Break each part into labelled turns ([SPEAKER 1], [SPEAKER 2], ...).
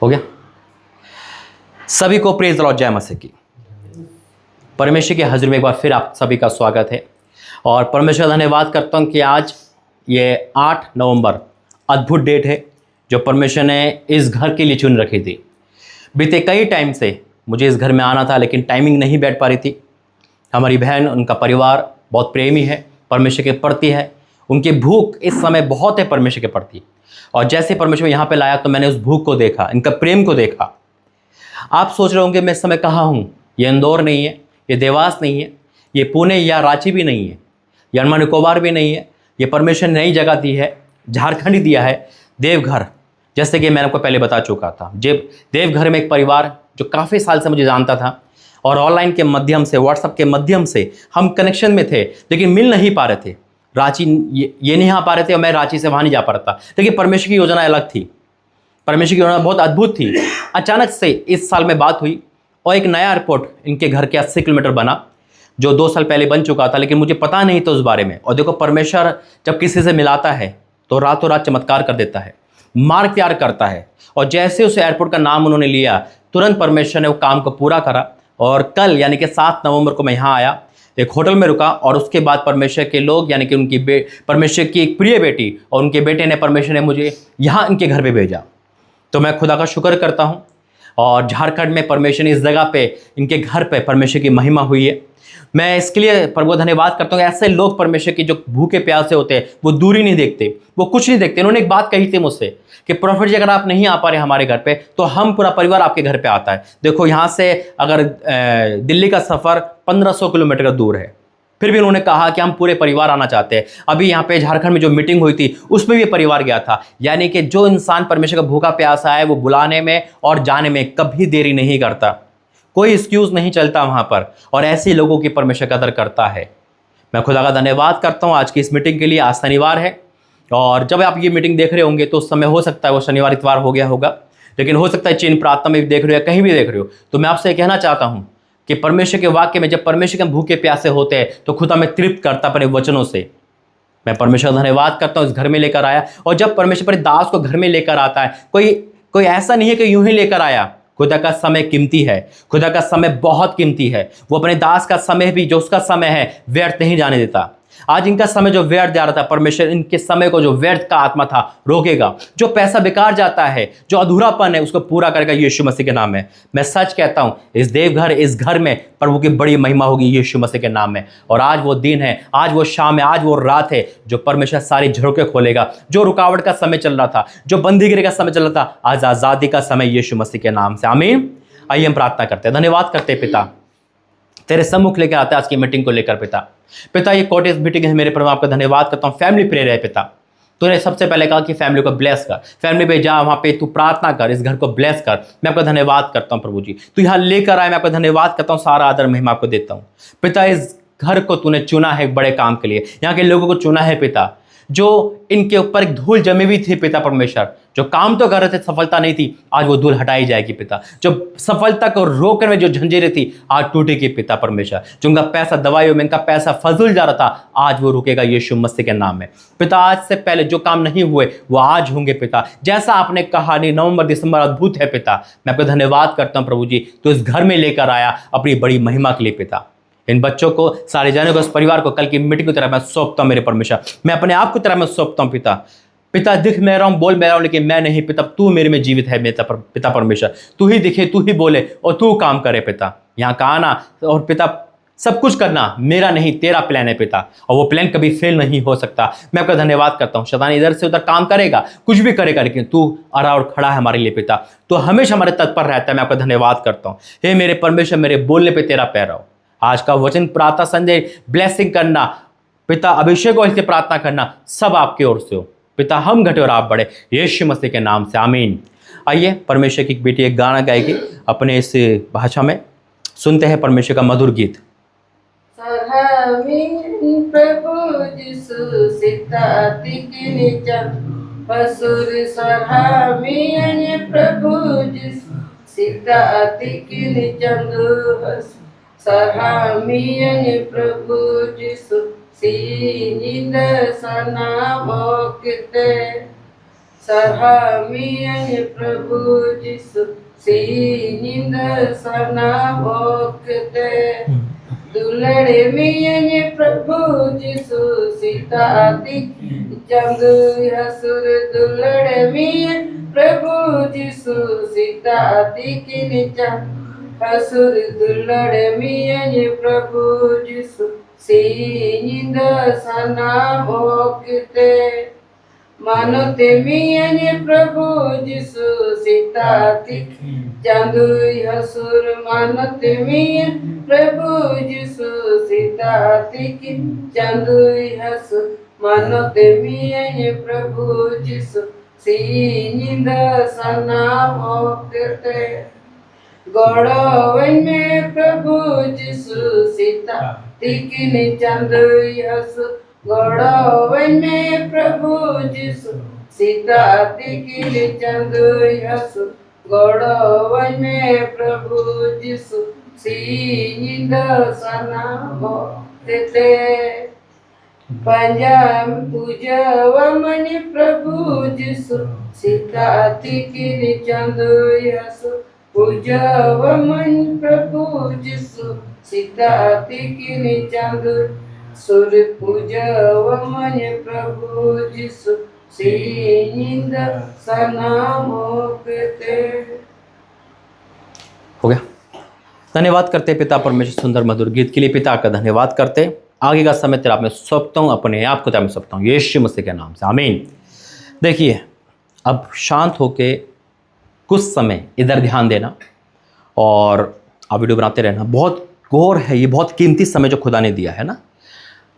[SPEAKER 1] हो गया। सभी को प्रेज द लॉर्ड, जय मसीह की। परमेश्वर के हजूर में एक बार फिर आप सभी का स्वागत है और परमेश्वर का धन्यवाद करता हूं कि आज ये 8 नवंबर अद्भुत डेट है जो परमेश्वर ने इस घर के लिए चुन रखी थी। बीते कई टाइम से मुझे इस घर में आना था लेकिन टाइमिंग नहीं बैठ पा रही थी। हमारी बहन, उनका परिवार बहुत प्रेमी है, परमेश्वर के प्रति है, उनकी भूख इस समय बहुत है परमेश्वर के प्रति। और जैसे परमेश्वर यहाँ पे लाया तो मैंने उस भूख को देखा, इनका प्रेम को देखा। आप सोच रहे होंगे मैं इस समय कहाँ हूँ? ये इंदौर नहीं है, ये देवास नहीं है, ये पुणे या रांची भी नहीं है, ये अंडमान निकोबार भी नहीं है। ये परमेश्वर ने नई जगह दी है, झारखंड ही दिया है, देवघर। जैसे कि मैंने आपको पहले बता चुका था, देवघर में एक परिवार जो काफ़ी साल से मुझे जानता था और ऑनलाइन के माध्यम से, व्हाट्सएप के माध्यम से हम कनेक्शन में थे लेकिन मिल नहीं पा रहे थे। रांची ये नहीं आ पा रहे थे और मैं रांची से वहाँ नहीं जा पा रहा था। लेकिन परमेश्वर की योजना अलग थी, परमेश्वर की योजना बहुत अद्भुत थी। अचानक से इस साल में बात हुई और एक नया एयरपोर्ट इनके घर के 80 किलोमीटर बना, जो 2 साल पहले बन चुका था लेकिन मुझे पता नहीं था उस बारे में। और देखो, परमेश्वर जब किसी से मिलाता है तो रातों रात चमत्कार कर देता है, मार्ग तैयार करता है। और जैसे उस एयरपोर्ट का नाम उन्होंने लिया, तुरंत परमेश्वर ने वो काम को पूरा करा। और कल यानी कि 7 नवंबर को मैं यहाँ आया, एक होटल में रुका और उसके बाद परमेश्वर के लोग यानी कि उनकी परमेश्वर की एक प्रिय बेटी और उनके बेटे ने, परमेश्वर ने मुझे यहाँ इनके घर पे भेजा। तो मैं खुदा का शुक्र करता हूँ। और झारखंड में परमेश्वर ने इस जगह पे, इनके घर पे परमेश्वर की महिमा हुई है। मैं इसके लिए प्रभु धन्यवाद करता हूँ। ऐसे लोग परमेश्वर की जो भूखे प्यासे होते हैं, वो दूरी नहीं देखते, वो कुछ नहीं देखते। उन्होंने एक बात कही थी मुझसे कि प्रॉफिट जी, अगर आप नहीं आ पा रहे हमारे घर पे तो हम पूरा परिवार आपके घर पे आता है। देखो, यहाँ से अगर दिल्ली का सफ़र 1500 किलोमीटर का दूर है, फिर भी उन्होंने कहा कि हम पूरे परिवार आना चाहते हैं। अभी यहाँ पे झारखंड में जो मीटिंग हुई थी उसमें भी परिवार गया था। यानी कि जो इंसान परमेश्वर का भूखा प्यासा है वो बुलाने में और जाने में कभी देरी नहीं करता, कोई एक्सक्यूज नहीं चलता वहाँ पर। और ऐसे लोगों की परमेश्वर कदर करता है। मैं खुदा का धन्यवाद करता हूँ आज की इस मीटिंग के लिए। आज शनिवार है और जब आप ये मीटिंग देख रहे होंगे तो उस समय हो सकता है वो शनिवार इतवार हो गया होगा, लेकिन हो सकता है चीन प्रार्थना में भी देख रहे हो या कहीं भी देख रहे हो। तो मैं आपसे कहना चाहता हूँ कि परमेश्वर के वाक्य में, जब परमेश्वर के भूखे प्यासे होते हैं तो खुदा में तृप्त करता अपने वचनों से। मैं परमेश्वर का धन्यवाद करता हूँ, इस घर में लेकर आया। और जब परमेश्वर अपने दास को घर में लेकर आता है, कोई ऐसा नहीं है कि यूं ही लेकर आया। खुदा का समय कीमती है, खुदा का समय बहुत कीमती है। वो अपने दास का समय भी, जो उसका समय है, व्यर्थ नहीं जाने देता। आज इनका समय जो व्यर्थ जा रहा था, परमेश्वर इनके समय को, जो व्यर्थ का आत्मा था, रोकेगा। जो पैसा बेकार जाता है, जो अधूरापन है, उसको पूरा करेगा यीशु मसीह के नाम में। मैं सच कहता हूं, इस देवघर, इस घर में प्रभु की बड़ी महिमा होगी यीशु मसीह के नाम में। और आज वो दिन है, आज वो शाम है, आज वो रात है जो परमेश्वर सारी झरोके खोलेगा। जो रुकावट का समय चल रहा था, जो बंदीगिरी का समय चल रहा था, आज आज़ादी का समय यीशु मसीह के नाम से। आमीन। आइए हम प्रार्थना करते हैं। धन्यवाद करते हैं पिता, तेरे सम्मुख लेकर आते हैं आज की मीटिंग को लेकर। पिता ये कॉटेज मीटिंग है मेरे प्रभु, आपका धन्यवाद करता हूँ। फैमिली प्रेयर है पिता, तूने सबसे पहले कहा कि फैमिली को ब्लेस कर, फैमिली पे जा, वहाँ पे तू प्रार्थना कर, इस घर को ब्लेस कर। मैं आपका धन्यवाद करता हूँ प्रभु जी, तू यहाँ लेकर आए, मैं आपका धन्यवाद करता हूँ। सारा आदर महिमा आपको देता हूँ पिता। इस घर को तूने चुना है एक बड़े काम के लिए, यहाँ के लोगों को चुना है पिता, जो इनके ऊपर एक धूल जमी हुई थी पिता परमेश्वर, जो काम तो कर रहे थे, सफलता नहीं थी, आज वो धूल हटाई जाएगी पिता। जो सफलता को रोकने में जो झंझेरें थी, आज टूटेगी पिता परमेश्वर। जो उनका पैसा दवाइयों में, इनका पैसा फजूल जा रहा था, आज वो रुकेगा यीशु मसीह के नाम में पिता। आज से पहले जो काम नहीं हुए वो आज होंगे पिता, जैसा आपने कहा। नहीं, नवंबर दिसंबर अद्भुत है पिता। मैं आपका धन्यवाद करता हूँ प्रभु जी, तो इस घर में लेकर आया अपनी बड़ी महिमा के लिए पिता। इन बच्चों को, सारे जाने को, इस परिवार को कल की मीटिंग की तरह मैं सौंपता हूं मेरे परमेश्वर। मैं अपने आप की तरह मैं सौंपता हूं पिता। पिता दिख मैं रहा हूं, बोल मैं रहा हूं, लेकिन मैं नहीं पिता, तू मेरे में जीवित है पिता परमेश्वर। तू ही दिखे, तू ही बोले और तू काम करे पिता। यहाँ का आना और पिता सब कुछ करना मेरा नहीं, तेरा प्लान है पिता, और वो प्लान कभी फेल नहीं हो सकता। मैं आपका धन्यवाद करता हूँ। शैतान इधर से उधर काम करेगा, कुछ भी करेगा, लेकिन तू अड़ा और खड़ा है हमारे लिए पिता। तो हमेशा हमारे तत्पर रहता है। मैं आपका धन्यवाद करता हूँ। हे मेरे परमेश्वर, मेरे बोलने पर तेरा पैर रहो। आज का वचन, प्रार्थना, संजय, ब्लेसिंग करना पिता, अभिषेक और इससे प्रार्थना करना सब आपकी ओर से हो पिता। हम घटे और आप बढ़े यीशु मसीह के नाम से, आमीन। आइए, परमेश्वर की बेटी एक गाना गाएगी अपने इस भाषा में। सुनते हैं परमेश्वर का मधुर गीत।
[SPEAKER 2] प्रभु जिसु सिताति की नीचा पसुर सरहामियन प्रभु जिसु सिताति की नीचा सरहामियन प्रभु जिसु सीनिद सना मोकिते sarhamiyanye Prabhu Jisu Sininda sana bhakte Dulade miyanye Prabhu Jisu Sita ati Jangu hasur dulade miyanye Prabhu Jisu Sita ati kinicha Hasur dulade miyanye Prabhu Jisu Sininda sana bhakte Manote miyanye Prabhu Jisu Sitati Jandui hasur manote miyanye Prabhu Jisu Sitati Jandui hasur manote miyanye Prabhu Jisu Sininda sana bhakte Godavan mein Prabhu Jisu Sita Tikini Chandui Hasu Godavan mein Prabhu Jisu Sita Tikini Chandui Hasu Godavan mein Prabhu Jisu Sininda Sana Tete Panjam Puja Vamani Prabhu Jisu Sita Tikini Chandui Hasu Puja Vaman Prabhu Jisu Sita Tikini Chandu Sur Puja Vaman Prabhu Jisu Sininda Sanamokte
[SPEAKER 1] हो गया। धन्यवाद करते पिता परमेश्वर सुंदर मधुर गीत के लिए पिता का धन्यवाद करते। आगे का समय तेरा मैं सौंपता हूँ, अपने आप को तेरा मैं सौंपता हूँ यीशु मसीह के नाम से, आमीन। देखिए अब शांत होके कुछ समय इधर ध्यान देना और आप वीडियो बनाते रहना। बहुत गौर है, ये बहुत कीमती समय जो खुदा ने दिया है ना।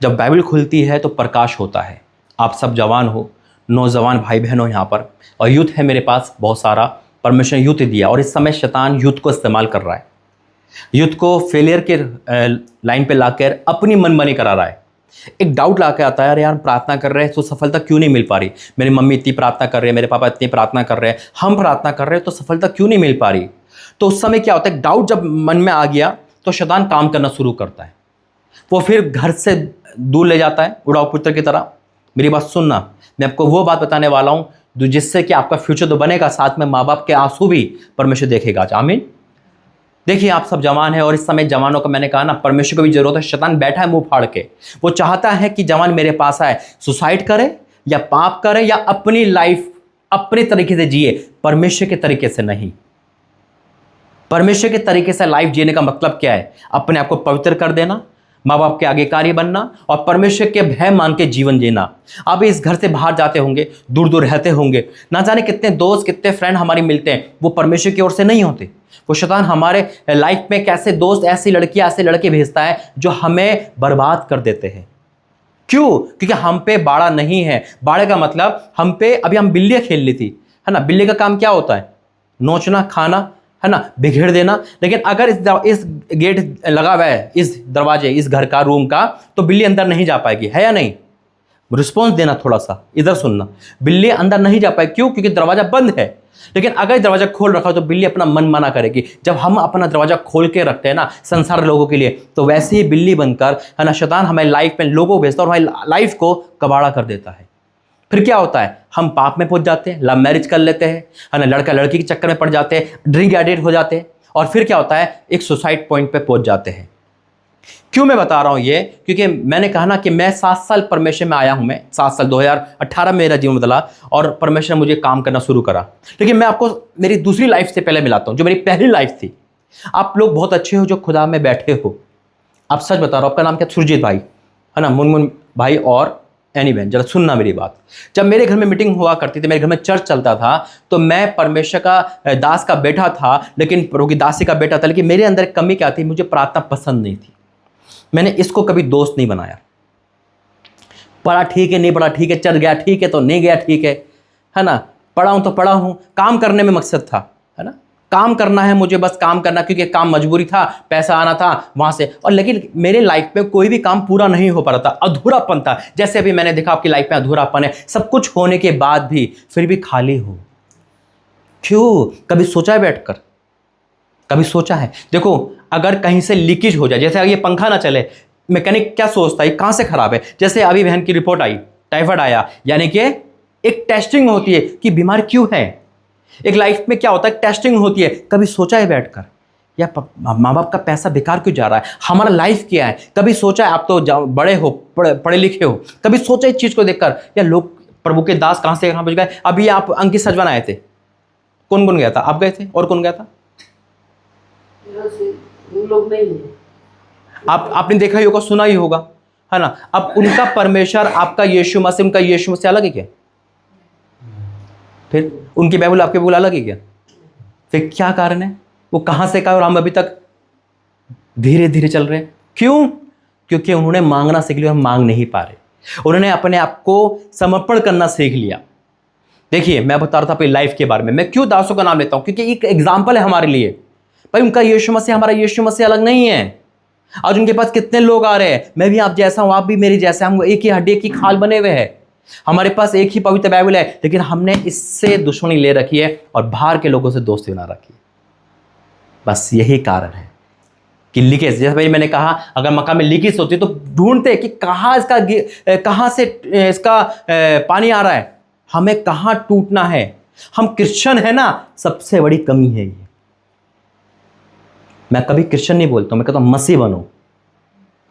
[SPEAKER 1] जब बाइबल खुलती है तो प्रकाश होता है। आप सब जवान हो, नौजवान भाई बहन हो यहाँ पर, और यूथ है मेरे पास बहुत सारा। परमेश्वर ने यूथ दिया और इस समय शैतान यूथ को इस्तेमाल कर रहा है, यूथ को फेलियर के लाइन पे लाकर अपनी मनमानी करा रहा है। एक डाउट ला के आता है, यार प्रार्थना कर रहे हैं तो सफलता क्यों नहीं मिल पा रही। मेरी मम्मी इतनी प्रार्थना कर रहे हैं, मेरे पापा इतनी प्रार्थना कर रहे हैं, हम प्रार्थना कर रहे हैं तो सफलता क्यों नहीं मिल पा रही। तो उस समय क्या होता है, डाउट जब मन में आ गया तो शैतान काम करना शुरू करता है। वो फिर घर से दूर ले जाता है उड़ाऊ पुत्र की तरह। मेरी बात सुनना, मैं आपको वो बात बताने वाला हूँ जिससे कि आपका फ्यूचर तो बनेगा, साथ में माँ बाप के आंसू भी परमेश्वर देखेगा। आमीन। देखिए आप सब जवान हैं और इस समय जवानों का मैंने कहा ना, परमेश्वर को भी जरूरत है। शैतान बैठा है मुंह फाड़ के, वो चाहता है कि जवान मेरे पास आए, सुसाइड करे या पाप करे या अपनी लाइफ अपने तरीके से जिए, परमेश्वर के तरीके से नहीं। परमेश्वर के तरीके से लाइफ जीने का मतलब क्या है, अपने आप को पवित्र कर देना, माँ बाप के आज्ञाकारी बनना और परमेश्वर के भय मान के जीवन जीना। आप इस घर से बाहर जाते होंगे, दूर दूर रहते होंगे, ना जाने कितने दोस्त कितने फ्रेंड हमारे मिलते हैं, वो परमेश्वर की ओर से नहीं होते। वो शैतान हमारे लाइफ में कैसे दोस्त, ऐसी लड़कियां, ऐसे लड़के भेजता है जो हमें बर्बाद कर देते हैं। क्यों? क्योंकि हम पे बाड़ा नहीं है। बाड़े का मतलब हम पे, अभी हम बिल्लियां खेल ली थी, है ना। बिल्ली का काम क्या होता है, नोचना, खाना, है ना, बिखेर देना। लेकिन अगर इस गेट लगा हुआ है, इस दरवाजे, इस घर का, रूम का, तो बिल्ली अंदर नहीं जा पाएगी, है या नहीं। रिस्पॉन्स देना थोड़ा सा, इधर सुनना। बिल्ली अंदर नहीं जा पाएगी, क्यों? क्योंकि दरवाजा बंद है। लेकिन अगर दरवाजा खोल रखा हो तो बिल्ली अपना मन माना करेगी। जब हम अपना दरवाजा खोल के रखते हैं ना संसार लोगों के लिए, तो वैसे ही बिल्ली बनकर, है ना, शैतान हमारी लाइफ में लोगों को भेजता है और हमारी लाइफ को कबाड़ा कर देता है। फिर क्या होता है, हम पाप में पहुंच जाते हैं, लव मैरिज कर लेते हैं, है ना, लड़का लड़की के चक्कर में पड़ जाते हैं, ड्रिंक एडिक्ट हो जाते हैं, और फिर क्या होता है, एक सुसाइड पॉइंट पे पहुंच जाते हैं। क्यों मैं बता रहा हूं ये? क्योंकि मैंने कहा ना कि मैं 7 साल परमेश्वर में आया हूं। मैं 7 साल 2018 में मेरा जीवन बदला और परमेश्वर ने मुझे काम करना शुरू करा। लेकिन मैं आपको मेरी दूसरी लाइफ से पहले मिलाता हूं, जो मेरी पहली लाइफ थी। आप लोग बहुत अच्छे हो जो खुदा में बैठे हो। आप सच बता रहा हूं, आपका नाम क्या? सुरजीत भाई, है ना, मुनमुन भाई और एनी बहन, जरा सुनना मेरी बात। जब मेरे घर में मीटिंग हुआ करती थी, मेरे घर में चर्च चलता था, तो मैं परमेश्वर का दास का बेटा था, लेकिन प्रभु की दासी का बेटा था। लेकिन मेरे अंदर एक कमी क्या थी, मुझे प्रार्थना पसंद नहीं थी। मैंने इसको कभी दोस्त नहीं बनाया। पढ़ा ठीक है, नहीं पढ़ा ठीक है, चल गया ठीक है तो नहीं गया ठीक है ना। पढ़ा हूं तो पढ़ा हूं, काम करने में मकसद था, है ना, काम करना है मुझे, बस काम करना, क्योंकि काम मजबूरी था, पैसा आना था वहां से। और लेकिन मेरे लाइफ में कोई भी काम पूरा नहीं हो पा रहा था, अधूरापन था। जैसे अभी मैंने देखा आपकी लाइफ में अधूरापन है, सब कुछ होने के बाद भी फिर भी खाली हो। क्यों? कभी सोचा है बैठकर? कभी सोचा है? देखो अगर कहीं से लीकेज हो जाए, जैसे अगर ये पंखा ना चले, मैकेनिक क्या सोचता है कहां से खराब है। जैसे अभी बहन की रिपोर्ट आई, टाइफाइड आया, यानी कि एक टेस्टिंग होती है कि बीमार क्यों है। एक लाइफ में क्या होता है, टेस्टिंग होती है। कभी सोचा है बैठकर या माँ बाप का पैसा बेकार क्यों जा रहा है, हमारा लाइफ क्या है? कभी सोचा है, आप तो बड़े हो, पढ़े लिखे हो, कभी सोचा इस चीज़ को देखकर? या लोग प्रभु के दास कहाँ से कहाँ पहुँच गए। अभी आप अंकित सजवान आए थे, कौन कौन गया था? आप गए थे और कौन गया था?
[SPEAKER 2] वो लोग नहीं है।
[SPEAKER 1] आपने देखा ही होगा, सुना ही होगा, है ना। अब उनका परमेश्वर, आपका यीशु मसीह, उनका यीशु मसीह अलग है क्या? फिर उनकी बाइबल आपकी बाइबल अलग है क्या? फिर क्या कारण है? वो कहाँ से कहा और हम अभी तक धीरे धीरे चल रहे हैं? क्यों? क्योंकि उन्होंने मांगना सीख लिया, हम मांग नहीं पा रहे। उन्होंने अपने आप को समर्पण करना सीख लिया। देखिए, मैं बता रहा था अपनी लाइफ के बारे में। मैं क्यों दासों का नाम लेता हूं? क्योंकि एक एग्जाम्पल है हमारे लिए। भाई उनका यीशु मसीह, हमारा यीशु मसीह अलग नहीं है। आज उनके पास कितने लोग आ रहे हैं, मैं भी आप जैसा हूं, आप भी मेरी जैसा, हम एक ही हड्डी की खाल बने हुए हैं। हमारे पास एक ही पवित्र बाइबल है, लेकिन हमने इससे दुश्मनी ले रखी है और बाहर के लोगों से दोस्ती बना रखी है। बस यही कारण है कि लीकेज, जैसे भाई मैंने कहा, अगर मकान में लीकेज होती तो ढूंढते कि कहाँ से इसका पानी आ रहा है, हमें कहाँ टूटना है। हम क्रिश्चियन है ना, सबसे बड़ी कमी है ये। मैं कभी क्रिश्चियन नहीं बोलता हूं, मैं कहता हूं मसीह बनो।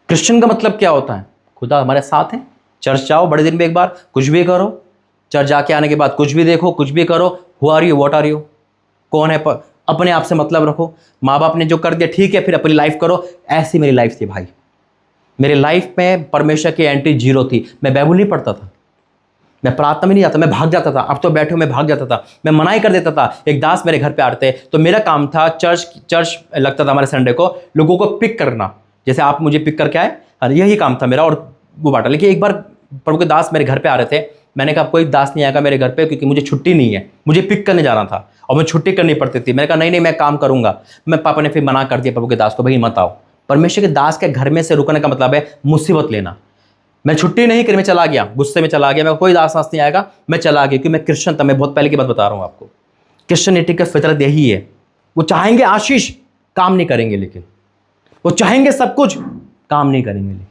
[SPEAKER 1] क्रिश्चियन का मतलब क्या होता है? खुदा हमारे साथ है, चर्च जाओ बड़े दिन में एक बार, कुछ भी करो, चर्च जाके आने के बाद कुछ भी देखो, कुछ भी करो, who are you, what are you, कौन है, अपने आप से मतलब रखो। माँ बाप ने जो कर दिया ठीक है, फिर अपनी लाइफ करो। ऐसी मेरी लाइफ थी भाई। मेरी लाइफ में परमेश्वर की एंट्री जीरो थी। मैं बाइबल नहीं पढ़ता था, मैं प्रार्थना में नहीं जाता, मैं भाग जाता था। अब तो बैठे हो, मैं भाग जाता था, मैं मना ही कर देता था। एक दास मेरे घर पे आते तो मेरा काम था, चर्च लगता था हमारे संडे को, लोगों को पिक करना, जैसे आप मुझे पिक करके आए, यही काम था मेरा। और वो बांटा। लेकिन एक बार प्रभु के दास मेरे घर पे आ रहे थे, मैंने कहा कोई दास नहीं आएगा मेरे घर पे, क्योंकि मुझे छुट्टी नहीं है, मुझे पिक करने जाना था और मैं छुट्टी करनी पड़ती थी। मैंने कहा नहीं मैं काम करूंगा। मैं पापा ने फिर मना कर दिया प्रभु के दास को, भाई मत आओ। परमेश्वर के दास के घर में से रुकने का मतलब है मुसीबत लेना। मैं छुट्टी नहीं करी, मैं चला गया, गुस्से में चला गया। मैं कोई दास नहीं आएगा, मैं चला गया, क्योंकि मैं क्रिश्चियन था। मैं बहुत पहले की बात बता रहा हूँ आपको। क्रिश्चियनिटी का फितरत यही है, वो चाहेंगे आशीष, काम नहीं करेंगे। लेकिन वो चाहेंगे सब कुछ, काम नहीं करेंगे। लेकिन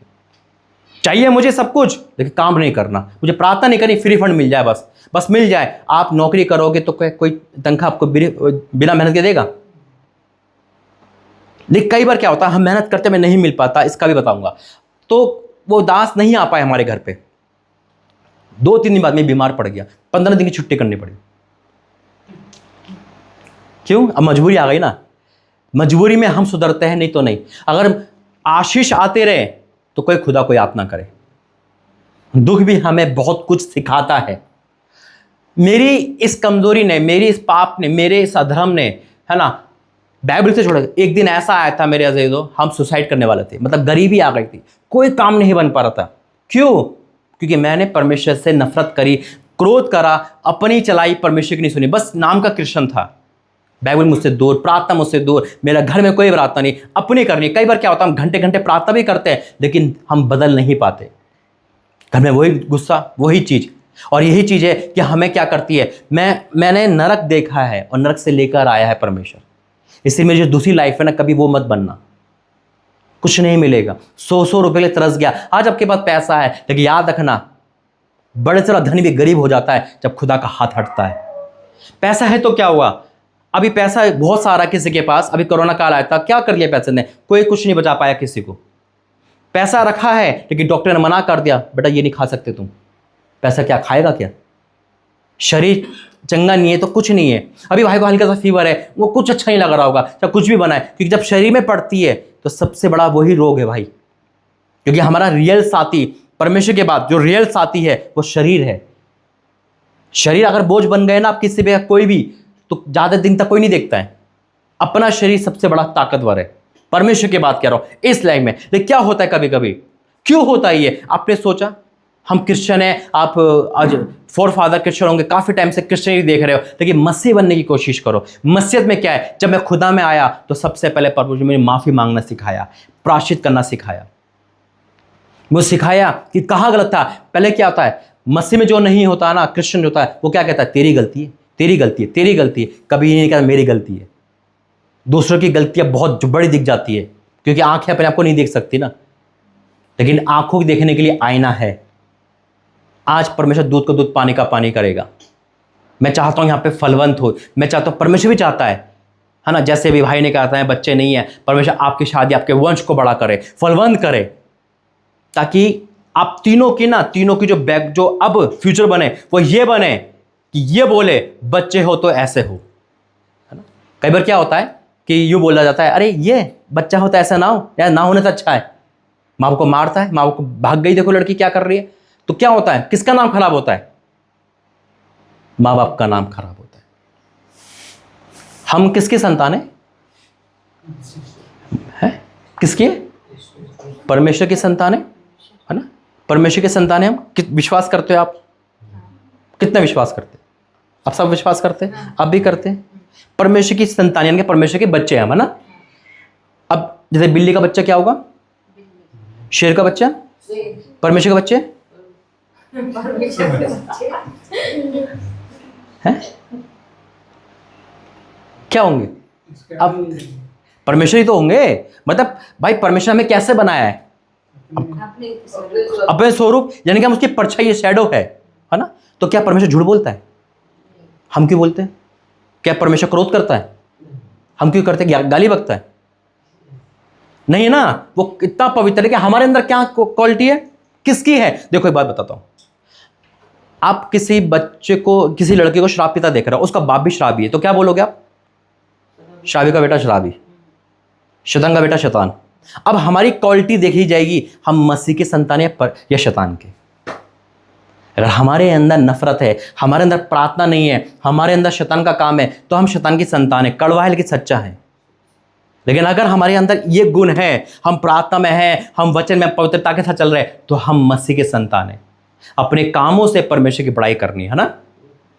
[SPEAKER 1] चाहिए मुझे सब कुछ, लेकिन काम नहीं करना। मुझे प्रार्थना नहीं करनी, फ्री फंड मिल जाए, बस मिल जाए। आप नौकरी करोगे तो कोई तनख्वाह आपको बिना मेहनत के देगा? लेकिन कई बार क्या होता है, हम मेहनत करते में नहीं मिल पाता, इसका भी बताऊंगा। तो वो दास नहीं आ पाए हमारे घर पे। 2-3 दिन बाद में बीमार पड़ गया, 15 दिन की छुट्टी करनी पड़ी। क्यों? अब मजबूरी आ गई ना। मजबूरी में हम सुधरते हैं, नहीं तो नहीं। अगर आशीष आते रहे तो कोई खुदा को याद ना करे। दुख भी हमें बहुत कुछ सिखाता है। मेरी इस कमजोरी ने, मेरी इस पाप ने, मेरे इस अधर्म ने, है ना, बाइबल से छोड़ा। एक दिन ऐसा आया था मेरे अजीजों, हम सुसाइड करने वाले थे, मतलब गरीबी आ गई थी, कोई काम नहीं बन पा रहा था। क्यों? क्योंकि मैंने परमेश्वर से नफरत करी, क्रोध करा, अपनी चलाई, परमेश्वर की नहीं सुनी। बस नाम का क्रिश्चियन था, बाइबल मुझसे दूर, प्रार्थना मुझसे दूर, मेरा घर में कोई प्रार्थना नहीं, अपनी करनी। कई बार क्या होता है, हम घंटे घंटे प्रार्थना भी करते हैं, लेकिन हम बदल नहीं पाते। घर में वही गुस्सा, वही चीज़। और यही चीज़ है कि हमें क्या करती है। मैंने नरक देखा है और नरक से लेकर आया है परमेश्वर। इसलिए मेरी जो दूसरी लाइफ है ना, कभी वो मत बनना, कुछ नहीं मिलेगा। 100 रुपए के लिए तरस गया। आज आपके पास पैसा है, लेकिन याद रखना, बड़े सारा धनी भी गरीब हो जाता है जब खुदा का हाथ हटता है। पैसा है तो क्या हुआ? अभी पैसा बहुत सारा किसी के पास, अभी कोरोना काल आया था, क्या कर लिया पैसे ने? कोई कुछ नहीं बचा पाया किसी को। पैसा रखा है, लेकिन डॉक्टर ने मना कर दिया, बेटा ये नहीं खा सकते तुम। पैसा क्या खाएगा क्या? शरीर चंगा नहीं है तो कुछ नहीं है। अभी भाई को हल्का सा फीवर है, वो कुछ अच्छा नहीं लग रहा होगा, चाहे कुछ भी बनाए, क्योंकि जब शरीर में पड़ती है तो सबसे बड़ा वही रोग है भाई। क्योंकि हमारा रियल साथी परमेश्वर के बाद जो रियल साथी है वो शरीर है। शरीर अगर बोझ बन गए ना आप किसी पे, कोई भी, तो ज्यादा दिन तक कोई नहीं देखता है। अपना शरीर सबसे बड़ा ताकतवर है, परमेश्वर की बात कह रहा हूं इस लाइफ में। लेकिन क्या होता है कभी कभी, क्यों होता है ये? आपने सोचा? हम क्रिश्चियन हैं, आप आज फोर फादर क्रिश्चियन होंगे, काफी टाइम से क्रिश्चियनिटी देख रहे हो, लेकिन मसीह बनने की कोशिश करो। मसीहत में क्या है? जब मैं खुदा में आया तो सबसे पहले परमेश्वर ने माफी मांगना सिखाया, प्रायश्चित करना सिखाया। वो सिखाया कि कहाँ गलत था। पहले क्या होता है, मसीह में जो नहीं होता ना, क्रिश्चियन होता है, वो क्या कहता है? तेरी गलती है, तेरी गलती है, तेरी गलती है। कभी नहीं कहता मेरी गलती है। दूसरों की गलतियां बहुत बड़ी दिख जाती है, क्योंकि आंखें अपने आप को नहीं देख सकती ना, लेकिन आंखों को देखने के लिए आईना है। आज परमेश्वर दूध को दूध, पानी का पानी करेगा। मैं चाहता हूं यहाँ पे फलवंत हो, मैं चाहता हूं, परमेश्वर भी चाहता है ना, जैसे अभी भाई ने कहा था बच्चे नहीं है, परमेश्वर आपकी शादी, आपके वंश को बड़ा करे, फलवंत करे, ताकि आप तीनों की जो अब फ्यूचर बने वो ये बने कि ये बोले बच्चे हो तो ऐसे हो, है ना। कई बार क्या होता है कि यूं बोला जाता है, अरे ये बच्चा हो तो ऐसा ना हो, या ना होने से अच्छा है। माँ बाप को मारता है, माँ बाप को भाग गई, देखो लड़की क्या कर रही है, तो क्या होता है, किसका नाम खराब होता है? माँ बाप का नाम खराब होता है। हम किसकी संतान है? किसकी है? परमेश्वर की संतान है ना। परमेश्वर की संतान है हम। विश्वास करते हो आप? कितना विश्वास करते? आप सब विश्वास करते हैं? आप भी करते हैं? परमेश्वर की संतान यानी कि परमेश्वर के बच्चे हैं हम, है ना। अब जैसे बिल्ली का बच्चा क्या होगा? शेर का बच्चा? परमेश्वर के बच्चे हैं? क्या होंगे? अब परमेश्वर ही तो होंगे। मतलब भाई परमेश्वर हमें कैसे बनाया है? अपने स्वरूप, यानी कि हम उसकी परछाई, शैडो है ना। तो क्या परमेश्वर झूठ बोलता है? हम क्यों बोलते हैं? क्या परमेश्वर क्रोध करता है? हम क्यों करते हैं? गाली बकता है? नहीं है ना। वो इतना पवित्र है कि हमारे अंदर क्या क्वालिटी है, किसकी है? देखो एक बात बताता हूं, आप किसी बच्चे को, किसी लड़के को शराब पीता देख रहे हो, उसका बाप भी शराबी है, तो क्या बोलोगे आप? शराबी का बेटा शराबी, शैतान का बेटा शैतान। अब हमारी क्वालिटी देखी जाएगी, हम मसीह के संतान या शैतान के। अगर हमारे अंदर नफरत है, हमारे अंदर प्रार्थना नहीं है, हमारे अंदर शैतान का काम है, तो हम शैतान की संतान है। कड़वा है लेकिन सच्चा है। लेकिन अगर हमारे अंदर ये गुण है, हम प्रार्थना में हैं, हम वचन में पवित्रता के साथ चल रहे हैं, तो हम मसीह के संतान हैं। अपने कामों से परमेश्वर की बड़ाई करनी है ना।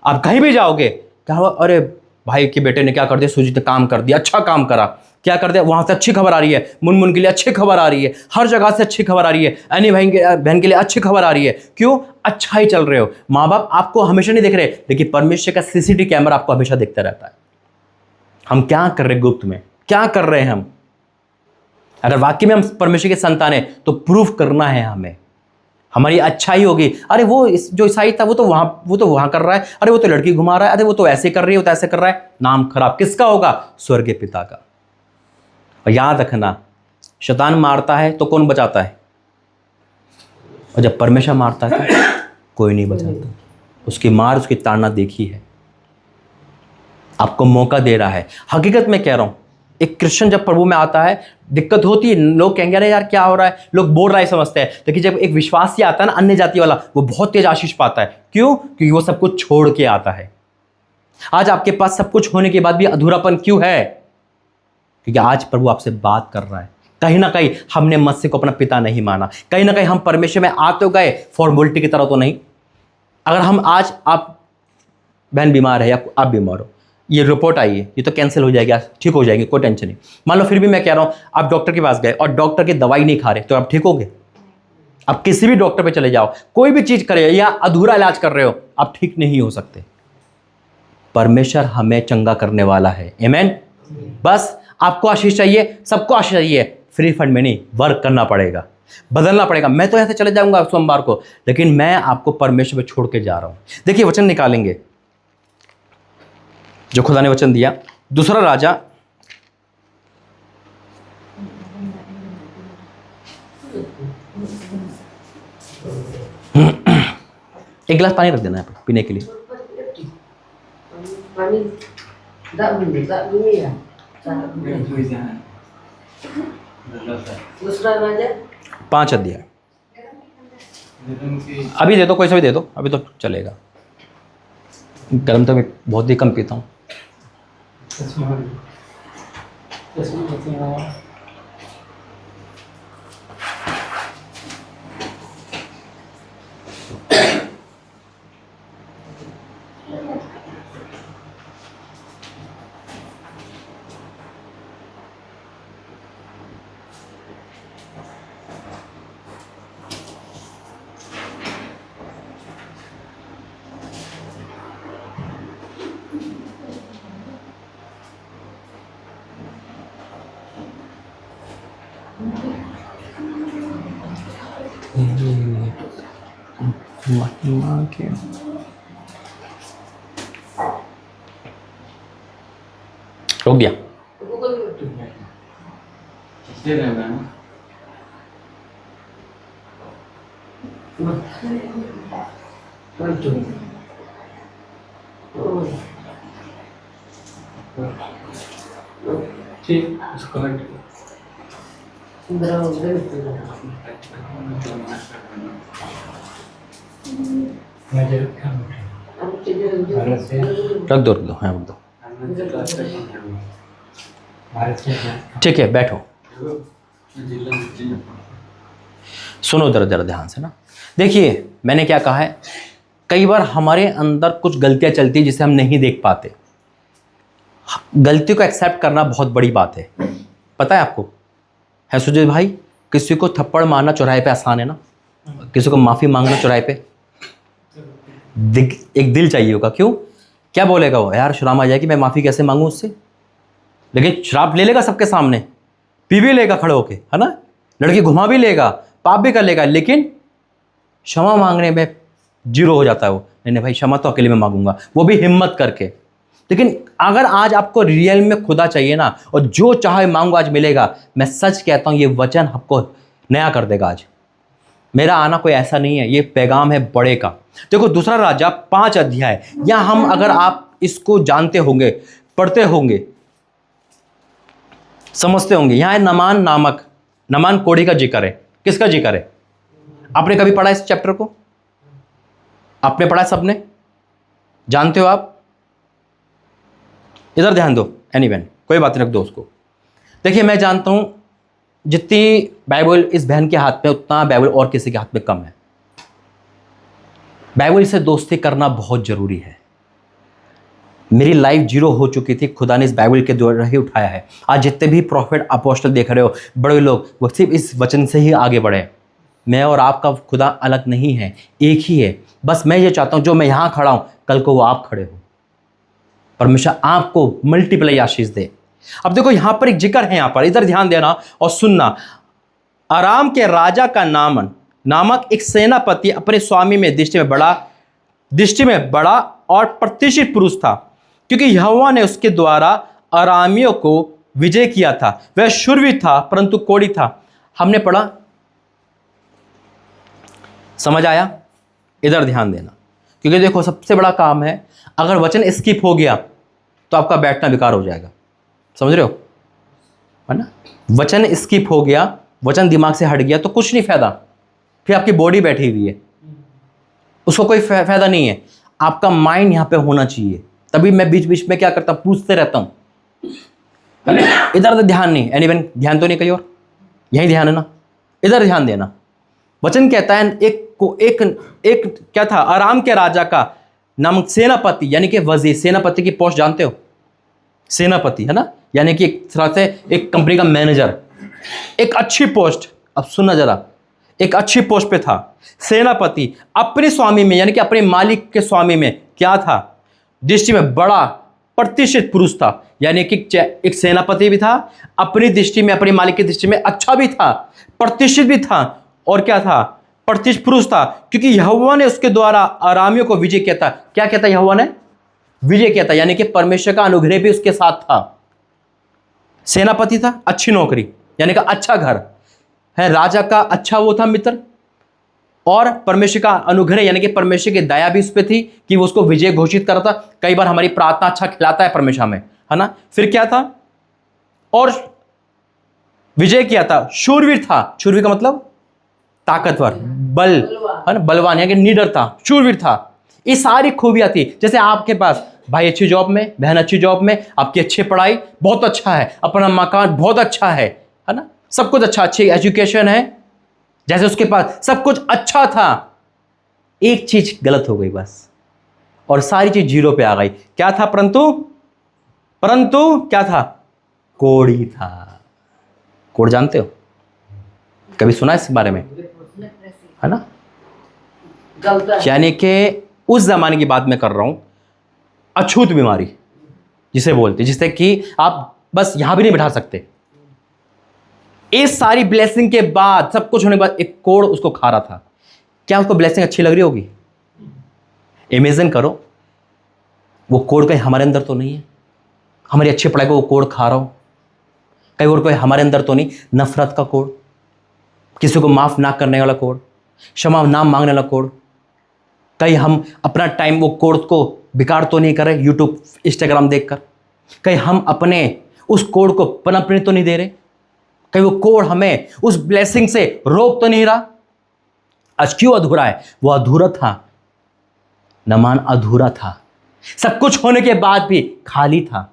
[SPEAKER 1] आप कहीं भी जाओगे, क्या हुआ, अरे भाई के बेटे ने क्या कर दिया, सुजीत ने काम कर दिया, अच्छा काम करा, क्या कर दिया, वहां से अच्छी खबर आ रही है, मुनमुन के लिए अच्छी खबर आ रही है, हर जगह से अच्छी खबर आ रही है, अन्य बहन के लिए अच्छी खबर आ रही है। क्यों? अच्छा ही चल रहे हो। माँ बाप आपको हमेशा नहीं देख रहे, लेकिन परमेश्वर का सीसीटीवी कैमरा आपको हमेशा देखता रहता है। हम क्या कर रहे हैं, गुप्त में क्या कर रहे हैं हम। अगर वाकई में हम परमेश्वर के संतान हैं, तो प्रूफ करना है हमें, हमारी अच्छाई होगी। अरे वो जो ईसाई था वो तो वहां कर रहा है, अरे वो तो लड़की घुमा रहा है, अरे वो तो ऐसे कर रही है, वो तो ऐसे कर रहा है। नाम खराब किसका होगा? स्वर्गीय पिता का। और याद रखना, शैतान मारता है तो कौन बचाता है? और जब परमेश्वर मारता है तो कोई नहीं बचाता। उसकी मार, उसकी ताड़ना देखी है। आपको मौका दे रहा है। हकीकत में कह रहा हूं, एक क्रिश्चियन जब प्रभु में आता है, दिक्कत होती है, लोग कहेंगे अरे यार क्या हो रहा है, लोग बोल रहा है समझते हैं। लेकिन जब एक विश्वासी आता है ना, अन्य जाति वाला, वो बहुत तेज आशीष पाता है। क्यों? क्योंकि वो सब कुछ छोड़ के आता है। आज आपके पास सब कुछ होने के बाद भी अधूरापन क्यों है? क्योंकि आज प्रभु आपसे बात कर रहा है। कहीं ना कहीं हमने मसीह को अपना पिता नहीं माना, कहीं ना कहीं हम परमेश्वर में आ तो गए, फॉर्मेलिटी की तरह तो नहीं। अगर हम आज, आप बहन बीमार है या आप बीमार हो, ये रिपोर्ट आई है, ये तो कैंसिल हो जाएगी, ठीक हो जाएगी, कोई टेंशन नहीं। मान लो फिर भी मैं कह रहा हूँ, आप डॉक्टर के पास गए और डॉक्टर की दवाई नहीं खा रहे, तो आप ठीक होगे? आप किसी भी डॉक्टर पे चले जाओ, कोई भी चीज करे या अधूरा इलाज कर रहे हो, आप ठीक नहीं हो सकते। परमेश्वर हमें चंगा करने वाला है। आमीन। बस आपको आशीष चाहिए, सबको आशीष चाहिए, फ्री फंड में नहीं, वर्क करना पड़ेगा, बदलना पड़ेगा। मैं तो ऐसे चले जाऊंगा सोमवार को, लेकिन मैं आपको परमेश्वर पे छोड़ के जा रहा हूं। देखिए वचन निकालेंगे जो खुदा ने वचन दिया, दूसरा राजा एक गिलास पानी रख देना है पीने के लिए।
[SPEAKER 2] दूसरा राजा
[SPEAKER 1] 5 अध्याय अभी दे दो, कोई सा भी दे दो, अभी तो चलेगा। गर्म तो मैं बहुत ही कम पीता हूँ। महिमा के रुक गया।
[SPEAKER 3] ठीक उसको
[SPEAKER 1] रख दो, हाँ रख दो। ठीक है, बैठो। सुनो जरा जरा ध्यान से ना। देखिए मैंने क्या कहा है, कई बार हमारे अंदर कुछ गलतियां चलती हैं जिसे हम नहीं देख पाते। गलती को एक्सेप्ट करना बहुत बड़ी बात है, पता है आपको? है सुजीत भाई, किसी को थप्पड़ मारना चौराहे पे आसान है ना, किसी को माफ़ी मांगना चौराहे पे एक दिल चाहिए होगा। क्यों? क्या बोलेगा वो, यार शर्म आ जाएगी, मैं माफ़ी कैसे मांगूं उससे। लेकिन शराब ले लेगा सबके सामने, पी भी लेगा खड़े होके, है ना, लड़की घुमा भी लेगा, पाप भी कर लेगा, लेकिन क्षमा मांगने में जीरो हो जाता है वो। नहीं भाई, क्षमा तो अकेले में मांगूंगा, वो भी हिम्मत करके। लेकिन अगर आज आपको रियल में खुदा चाहिए ना, और जो चाहे मांगो आज मिलेगा, मैं सच कहता हूं ये वचन आपको नया कर देगा। आज मेरा आना कोई ऐसा नहीं है, ये पैगाम है बड़े का। देखो दूसरा राजा 5 अध्याय, या हम अगर आप इसको जानते होंगे, पढ़ते होंगे, समझते होंगे, यहां नमान कोढ़ी का जिक्र है। किसका जिक्र है? आपने कभी पढ़ा इस चैप्टर को? आपने पढ़ा? सबने जानते हो आप? इधर ध्यान दो। एनीवेन कोई बात नहीं, रख दो उसको। देखिए मैं जानता हूं जितनी बाइबल इस बहन के हाथ में, उतना बाइबल और किसी के हाथ में कम है। बाइबल से दोस्ती करना बहुत जरूरी है। मेरी लाइफ जीरो हो चुकी थी, खुदा ने इस बाइबल के द्वारा ही उठाया है। आज जितने भी प्रॉफिट अपोस्टल देख रहे हो, बड़े लोग, वो सिर्फ इस वचन से ही आगे बढ़े। मैं और आपका खुदा अलग नहीं है, एक ही है। बस मैं ये चाहता हूं जो मैं यहां खड़ा हूं, कल को वो आप खड़े हो। परमेश्वर आपको मल्टीप्लाई आशीष दे। अब देखो यहां पर एक जिक्र है, यहां पर इधर ध्यान देना और सुनना। अराम के राजा का नामक एक सेनापति अपने स्वामी में दृष्टि में बड़ा और प्रतिष्ठित पुरुष था, क्योंकि यहोवा ने उसके द्वारा अरामियों को विजय किया था। वह शूरवीर था परंतु कोढ़ी था। हमने पढ़ा, समझ आया? इधर ध्यान देना, क्योंकि देखो सबसे बड़ा काम है, अगर वचन स्किप हो गया तो आपका बैठना बेकार हो जाएगा। समझ रहे हो, है ना? वचन स्किप हो गया, वचन दिमाग से हट गया तो कुछ नहीं फायदा, फिर आपकी बॉडी बैठी हुई है, उसको कोई फायदा नहीं है। आपका माइंड यहां पे होना चाहिए। तभी मैं बीच बीच में क्या करता हूं, पूछते रहता हूं। इधर ध्यान नहीं, एनीवन ध्यान तो नहीं कहीं और, यही ध्यान है ना। इधर ध्यान देना। वचन कहता है एक क्या था, अराम के राजा का नामक सेनापति, यानी कि वजीर। सेनापति की पोस्ट जानते हो? सेनापति, है ना, यानी कि एक तरह से एक कंपनी का मैनेजर, एक अच्छी पोस्ट। अब सुनना जरा, एक अच्छी पोस्ट पे था सेनापति। अपने स्वामी में, यानी कि अपने मालिक के स्वामी में क्या था, दृष्टि में बड़ा प्रतिष्ठित पुरुष था। यानी कि एक सेनापति भी था, अपनी दृष्टि में, अपने मालिक की दृष्टि में अच्छा भी था, प्रतिष्ठित भी था, और क्या था, प्रतिष्ठित पुरुष था, क्योंकि यहोवा ने उसके द्वारा अरामियों को विजय किया था। क्या कहता है? यहोवा ने विजय किया था, यानी कि परमेश्वर का अनुग्रह भी उसके साथ था। सेनापति था, अच्छी नौकरी, यानी कि अच्छा घर है, राजा का अच्छा वो था मित्र, और परमेश्वर का अनुग्रह यानी कि परमेश्वर की दया भी उस पर थी कि वो उसको विजय घोषित करता। कई बार हमारी प्रार्थना अच्छा खिलाता है परमेश्वर में, है ना। फिर क्या था, और विजय किया था, शूरवीर था। शूरवीर का मतलब ताकतवर, बल, है ना, बलवान, यानी कि निडर था, शूरवीर था। ये सारी खूबियां थी। जैसे आपके पास भाई अच्छी जॉब में, बहन अच्छी जॉब में, आपकी अच्छी पढ़ाई बहुत अच्छा है, अपना मकान बहुत अच्छा है ना, सब कुछ अच्छा, अच्छी एजुकेशन है। जैसे उसके पास सब कुछ अच्छा था, एक चीज गलत हो गई बस, और सारी चीज जीरो पे आ गई। क्या था? परंतु क्या था? कोढ़ी था। कोढ़ जानते हो? कभी सुना इस बारे में, है ना? यानी कि उस जमाने की बात मैं कर रहा हूं, अछूत बीमारी जिसे बोलते, जिससे कि आप बस यहां भी नहीं बैठा सकते। इस सारी ब्लेसिंग के बाद, सब कुछ होने के बाद, एक कोढ़ उसको खा रहा था। क्या उसको ब्लेसिंग अच्छी लग रही होगी? इमेजिन करो वो कोड कहीं हमारे अंदर तो नहीं है, हमारी अच्छी पढ़ाई को वो कोड खा रहा हो, कहीं और कोई हमारे अंदर तो नहीं, नफरत का कोड, किसी को माफ ना करने वाला कोड, क्षमा ना मांगने वाला कोड, कहीं हम अपना टाइम वो कोड को बेकार तो नहीं कर रहे यूट्यूब इंस्टाग्राम देखकर, कहीं हम अपने उस कोड को पनपने तो नहीं दे रहे, कहीं वो कोड हमें उस ब्लेसिंग से रोक तो नहीं रहा। आज क्यों अधूरा है? वो अधूरा था, नमान अधूरा था, सब कुछ होने के बाद भी खाली था।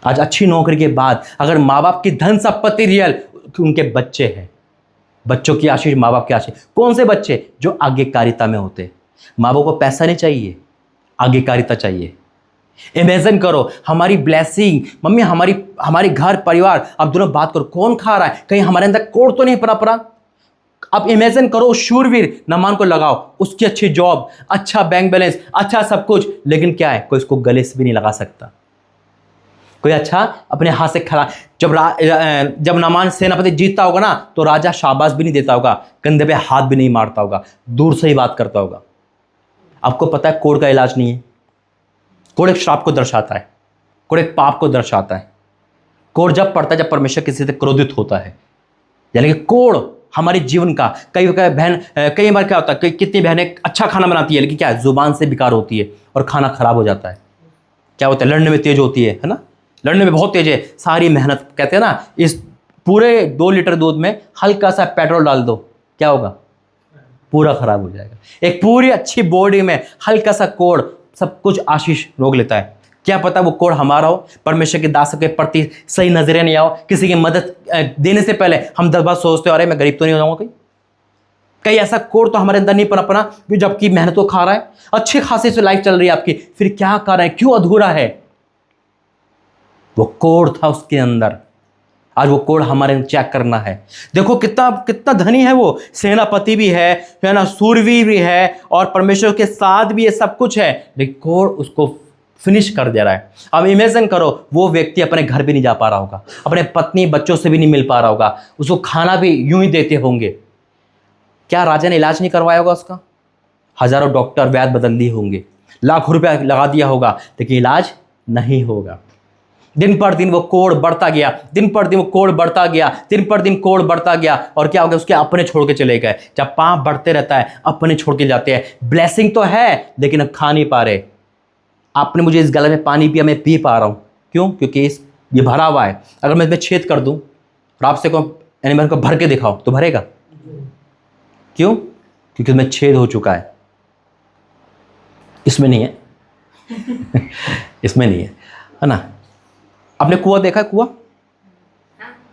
[SPEAKER 1] आज अच्छी नौकरी के बाद अगर माँ बाप की धन संपत्ति रियल, उनके बच्चे हैं, बच्चों की आशीष माँ बाप की आशीष। कौन से बच्चे? जो आज्ञाकारिता में होते। माँ बाप को पैसा नहीं चाहिए, आज्ञाकारिता चाहिए। इमेजिन करो हमारी ब्लेसिंग, मम्मी हमारी घर परिवार, अब दोनों बात करो, कौन खा रहा है? कहीं हमारे अंदर कोड तो नहीं परा। अब इमेजिन करो उस शूरवीर नमान को लगाओ, उसकी अच्छी जॉब, अच्छा बैंक बैलेंस, अच्छा सब कुछ, लेकिन क्या है, कोई उसको गले से भी नहीं लगा सकता। कोई अच्छा अपने हाथ से खड़ा, जब नमान सेनापति जीतता होगा ना, तो राजा शाबाश भी नहीं देता होगा, कंधे पे हाथ भी नहीं मारता होगा, दूर से ही बात करता होगा। आपको पता है कोड का इलाज नहीं है। कोड एक श्राप को दर्शाता है, कोड एक पाप को दर्शाता है। कोड जब पड़ता है जब परमेश्वर किसी से क्रोधित होता है, यानी कि कोड हमारे जीवन का। कई बार क्या होता है, कितनी बहनें अच्छा खाना बनाती है, लेकिन क्या है, जुबान से बेकार होती है और खाना खराब हो जाता है। क्या होता है, लड़ने में तेज होती है ना, लड़ने में बहुत तेज है, सारी मेहनत, कहते हैं ना, इस पूरे 2 लीटर दूध में हल्का सा पेट्रोल डाल दो, क्या होगा, पूरा खराब हो जाएगा। एक पूरी अच्छी बॉडी में हल्का सा कोड़ सब कुछ आशीष रोक लेता है। क्या पता वो कोड़ हमारा हो, परमेश्वर के दासों के प्रति सही नजरिया नहीं आओ, किसी की मदद देने से पहले हम 10 बार सोचते हो, अरे मैं गरीब तो नहीं हो जाऊंगा कहीं ऐसा कोड़ तो हमारे अंदर नहीं पनपना, जबकि मेहनत को खा रहा है, अच्छी खासी से लाइफ चल रही है आपकी, फिर क्या कर रहे हैं, क्यों अधूरा है? वो कोड़ था उसके अंदर। आज वो कोड़ हमारे चेक करना है। देखो कितना कितना धनी है वो, सेनापति भी है ना, सूरवीर भी है, और परमेश्वर के साथ भी ये सब कुछ है, लेकिन कोड़ उसको फिनिश कर दे रहा है। अब इमेजिन करो वो व्यक्ति अपने घर भी नहीं जा पा रहा होगा, अपने पत्नी बच्चों से भी नहीं मिल पा रहा होगा, उसको खाना भी यूं ही देते होंगे। क्या राजा ने इलाज नहीं करवाया होगा उसका? हजारों डॉक्टर वैद्य बदल दिए होंगे, लाखों रुपया लगा दिया होगा, लेकिन इलाज नहीं होगा। दिन पर दिन वो कोड़ बढ़ता गया, दिन पर दिन वो कोड़ बढ़ता गया, दिन पर दिन कोड़ बढ़ता गया, और क्या हो गया, उसके अपने छोड़ के चले गए। जब पाप बढ़ते रहता है अपने छोड़ के जाते हैं। ब्लेसिंग तो है लेकिन अब खा नहीं पा रहे। आपने मुझे इस गले में पानी पिया, मैं पी पा रहा हूं, क्यों? क्योंकि ये भरा हुआ है। अगर मैं इसमें छेद कर दूं और आपसे को एनिमल को भर के दिखाओ तो भरेगा? क्यों? क्योंकि इसमें छेद हो चुका है। इसमें नहीं है इसमें नहीं है ना। आपने कुआं देखा है? कुआं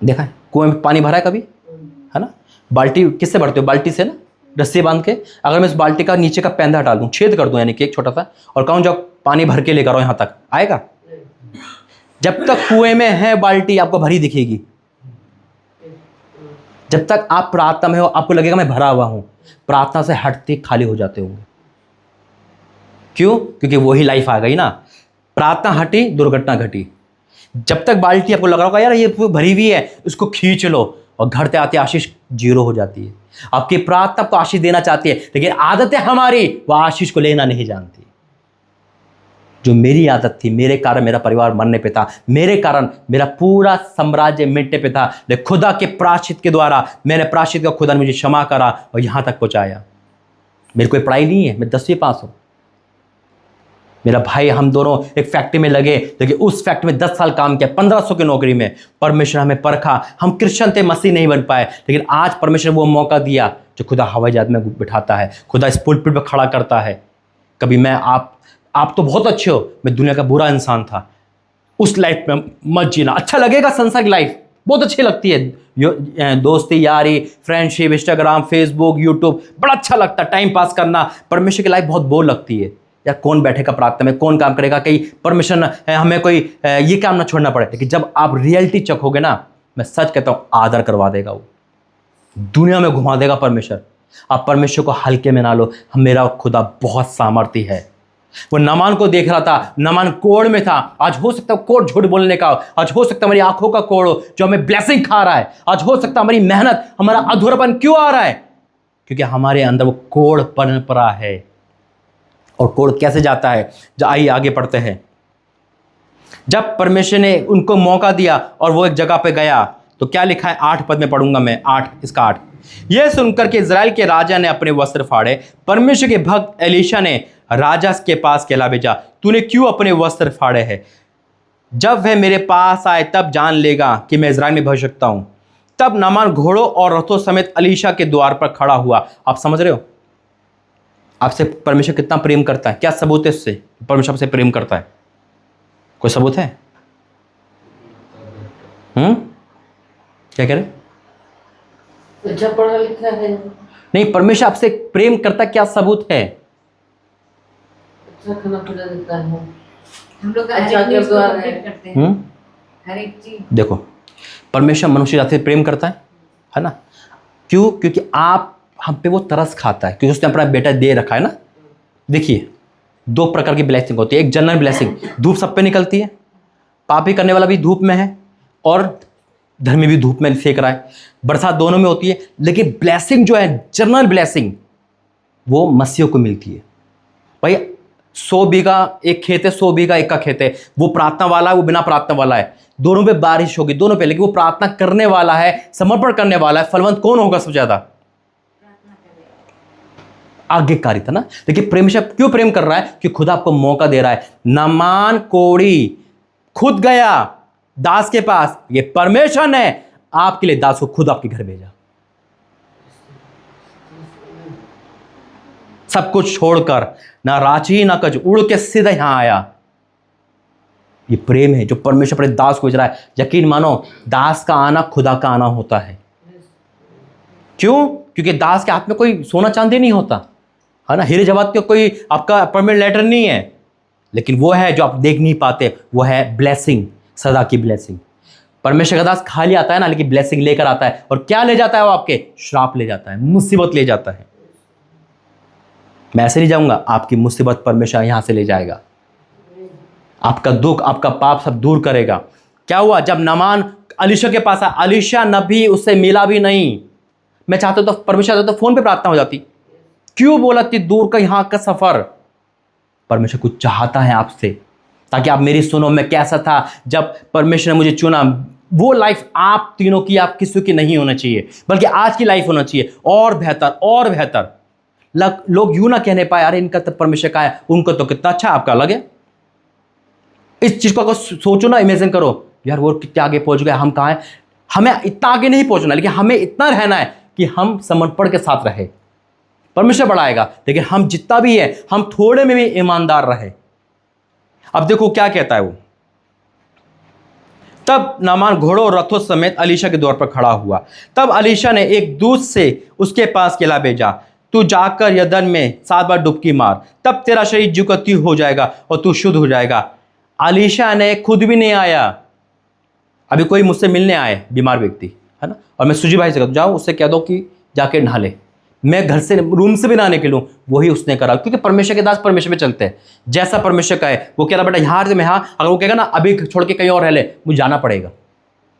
[SPEAKER 1] देखा है? कुएं में पानी भरा है कभी, है ना? बाल्टी किससे भरते हो? बाल्टी से ना, रस्सी बांध के। अगर मैं इस बाल्टी का नीचे का पैंदा हटा दूं, छेद कर दूं, यानी कि एक छोटा सा, और कहूं जाओ पानी भर के लेकर आओ यहां तक, आएगा? जब तक कुएं में है बाल्टी आपको भरी दिखेगी। जब तक आप प्रार्थना में हो आपको लगेगा मैं भरा हुआ हूं। प्रार्थना से हटते खाली हो जाते होंगे। क्यों? क्योंकि वही लाइफ आ गई ना। प्रार्थना हटी, दुर्घटना घटी। जब तक बाल्टी आपको लग रहा होगा यार ये भरी हुई है, उसको खींच लो, और घर से आते आशीष 0 हो जाती है। आपकी प्रार्थना आपको आशीष देना चाहती है, लेकिन आदत है हमारी वो आशीष को लेना नहीं जानती। जो मेरी आदत थी, मेरे कारण मेरा परिवार मरने पे था, मेरे कारण मेरा पूरा साम्राज्य मिटने पे था, लेकिन खुदा के प्रायश्चित के द्वारा मैंने प्रायश्चित का, खुदा ने मुझे क्षमा करा और यहां तक पहुंचाया। मेरी कोई पढ़ाई नहीं है, मैं 10वीं पास हूं। मेरा भाई, हम दोनों एक फैक्ट्री में लगे, लेकिन उस फैक्ट्री में 10 साल काम किया, 1500 की नौकरी में। परमेश्वर हमें परखा, हम क्रिश्चियन थे, मसीह नहीं बन पाए, लेकिन आज परमेश्वर वो मौका दिया जो खुदा हवाई जहाज में बिठाता है, खुदा इस पुलपिट पर खड़ा करता है। कभी मैं आप तो बहुत अच्छे हो, मैं दुनिया का बुरा इंसान था, उस लाइफ में मत जीना। अच्छा लगेगा संसार की लाइफ, बहुत अच्छी लगती है, दोस्ती यारी, फ्रेंडशिप, इंस्टाग्राम, फेसबुक, यूट्यूब, बड़ा अच्छा लगता है टाइम पास करना। परमेश्वर की लाइफ बहुत बोर लगती है यार, कौन बैठेगा प्रार्थना में, कौन काम करेगा, कहीं परमिशन हमें कोई ये काम ना छोड़ना पड़े। लेकिन जब आप रियलिटी चखोगे ना, मैं सच कहता हूँ, आदर करवा देगा वो, दुनिया में घुमा देगा परमेश्वर। आप परमेश्वर को हल्के में ना लो, मेरा खुदा बहुत सामर्थी है। वो नमान को देख रहा था, नमान कोड़ में था। आज हो सकता है कोड़ झूठ बोलने का, आज हो सकता है हमारी आंखों का कोड़ हो जो हमें ब्लेसिंग खा रहा है, आज हो सकता है हमारी मेहनत, हमारा अधूरापन क्यों आ रहा है? क्योंकि हमारे अंदर वो कोड़ पनपरा है। और कोढ़ कैसे जाता है, जो आइए आगे पढ़ते हैं। जब परमेश्वर ने उनको मौका दिया और वो एक जगह पे गया, तो क्या लिखा है, 8 पद में पढ़ूंगा मैं, 8। यह सुनकर के इजराइल के राजा ने अपने वस्त्र फाड़े। परमेश्वर के भक्त एलीशा ने राजा के पास कहला भेजा, तूने क्यों अपने वस्त्र फाड़े हैं? जब वह मेरे पास आए तब जान लेगा कि मैं इजराइल में भविष्यवक्ता हूं। तब नामान घोड़ों और रथों समेत एलीशा के द्वार पर खड़ा हुआ। आप समझ रहे हो आपसे परमेश्वर कितना प्रेम करता है? क्या सबूत है इससे परमेश्वर आपसे प्रेम करता है? कोई सबूत है? क्या कह रहे?
[SPEAKER 2] अच्छा पढ़ा लिखा है?
[SPEAKER 1] नहीं, परमेश्वर आपसे प्रेम करता, क्या सबूत है?
[SPEAKER 2] अच्छा खाना पीना देता है,
[SPEAKER 3] हम लोग
[SPEAKER 2] अच्छा
[SPEAKER 3] अच्छा
[SPEAKER 2] के द्वार है।
[SPEAKER 3] करते हैं हर एक चीज।
[SPEAKER 1] देखो, परमेश्वर मनुष्य जाति से प्रेम करता है ना? क्यों? क्योंकि आप हम पे वो तरस खाता है, क्योंकि उसने अपना बेटा दे रखा है ना। देखिए, 2 प्रकार की ब्लेसिंग होती है। एक जनरल ब्लेसिंग, धूप सब पे निकलती है, पापी करने वाला भी धूप में है और धर्मी भी धूप में सेक रहा है, बरसात दोनों में होती है। लेकिन ब्लेसिंग जो है, जनरल ब्लेसिंग, वो मसीह को मिलती है। भाई 100 बीघा एक खेत है, 100 बीघा एक का खेत है। वो प्रार्थना वाला है, वो बिना प्रार्थना वाला है, दोनों पे बारिश होगी, दोनों पे। लेकिन वो प्रार्थना करने वाला है, समर्पण करने वाला है, फलवंत कौन होगा सबसे ज्यादा? आज्ञाकारिता ना। देखिए, परमेश्वर क्यों प्रेम कर रहा है? कि खुद आपको मौका दे रहा है। नामान कोढ़ी खुद गया दास के पास, ये परमेश्वर ने आपके लिए दास को खुद आपके घर भेजा, सब कुछ छोड़कर, ना रांची ना कच, उड़ के सीधा यहां आया। ये प्रेम है जो परमेश्वर अपने दास को भेज रहा है। यकीन मानो, दास का आना खुदा का आना होता है। क्यों? क्योंकि दास के हाथ में कोई सोना चांदी नहीं होता है ना, हीरे जवाहरात का कोई आपका अपॉइंटमेंट लेटर नहीं है। लेकिन वो है जो आप देख नहीं पाते, वो है ब्लेसिंग, सदा की ब्लेसिंग। परमेश्वर का दास खाली आता है ना, लेकिन ब्लेसिंग लेकर आता है। और क्या ले जाता है वो? आपके श्राप ले जाता है, मुसीबत ले जाता है। मैं ऐसे नहीं जाऊंगा, आपकी मुसीबत परमेश्वर यहां से ले जाएगा, आपका दुख, आपका पाप सब दूर करेगा। क्या हुआ जब नामान एलीशा के पास आया? एलीशा नबी उससे मिला भी नहीं। मैं चाहता तो परमेश्वर तो फोन पे प्रार्थना हो जाती। क्यों बोला कि दूर का यहां का सफर? परमेश्वर कुछ चाहता है आपसे, ताकि आप मेरी सुनो। मैं कैसा था जब परमेश्वर ने मुझे चुना, वो लाइफ आप तीनों की, आप किसी की नहीं होना चाहिए, बल्कि आज की लाइफ होना चाहिए, और बेहतर और बेहतर। लोग यूं ना कहने पाए, अरे इनका तो परमेश्वर का है, उनको तो कितना अच्छा, आपका अलग है। इस चीज को अगर सोचो ना, इमेजिन करो, यार वो कितने आगे पहुंच गए, हम कहाँ हैं? हमें इतना आगे नहीं पहुंचना, लेकिन हमें इतना रहना है कि हम समर्पण के साथ रहे। परमेश्वर बढ़ाएगा, लेकिन हम जितना भी है, हम थोड़े में भी ईमानदार रहे। अब देखो क्या कहता है वो। तब नामान घोड़ों और रथों समेत एलीशा के द्वार पर खड़ा हुआ। तब एलीशा ने एक दूत से उसके पास कहला भेजा, तू जाकर यरदन में 7 बार डुबकी मार, तब तेरा शरीर जुकती हो जाएगा और तू शुद्ध हो जाएगा। एलीशा ने खुद भी नहीं आया। अभी कोई मुझसे मिलने आए बीमार व्यक्ति है ना, और मैं सुजी भाई से कहता जाओ उससे कह दो कि जाके नहा ले, मैं घर से रूम से भी नहाने के लूँ, वही उसने करा। क्योंकि परमेश्वर के दास परमेश्वर में चलते हैं, जैसा परमेश्वर का है। वो कह रहा बेटा यहाँ से मैं, हाँ, अगर वो कहेगा ना अभी छोड़ के कहीं और रह ले, मुझे जाना पड़ेगा,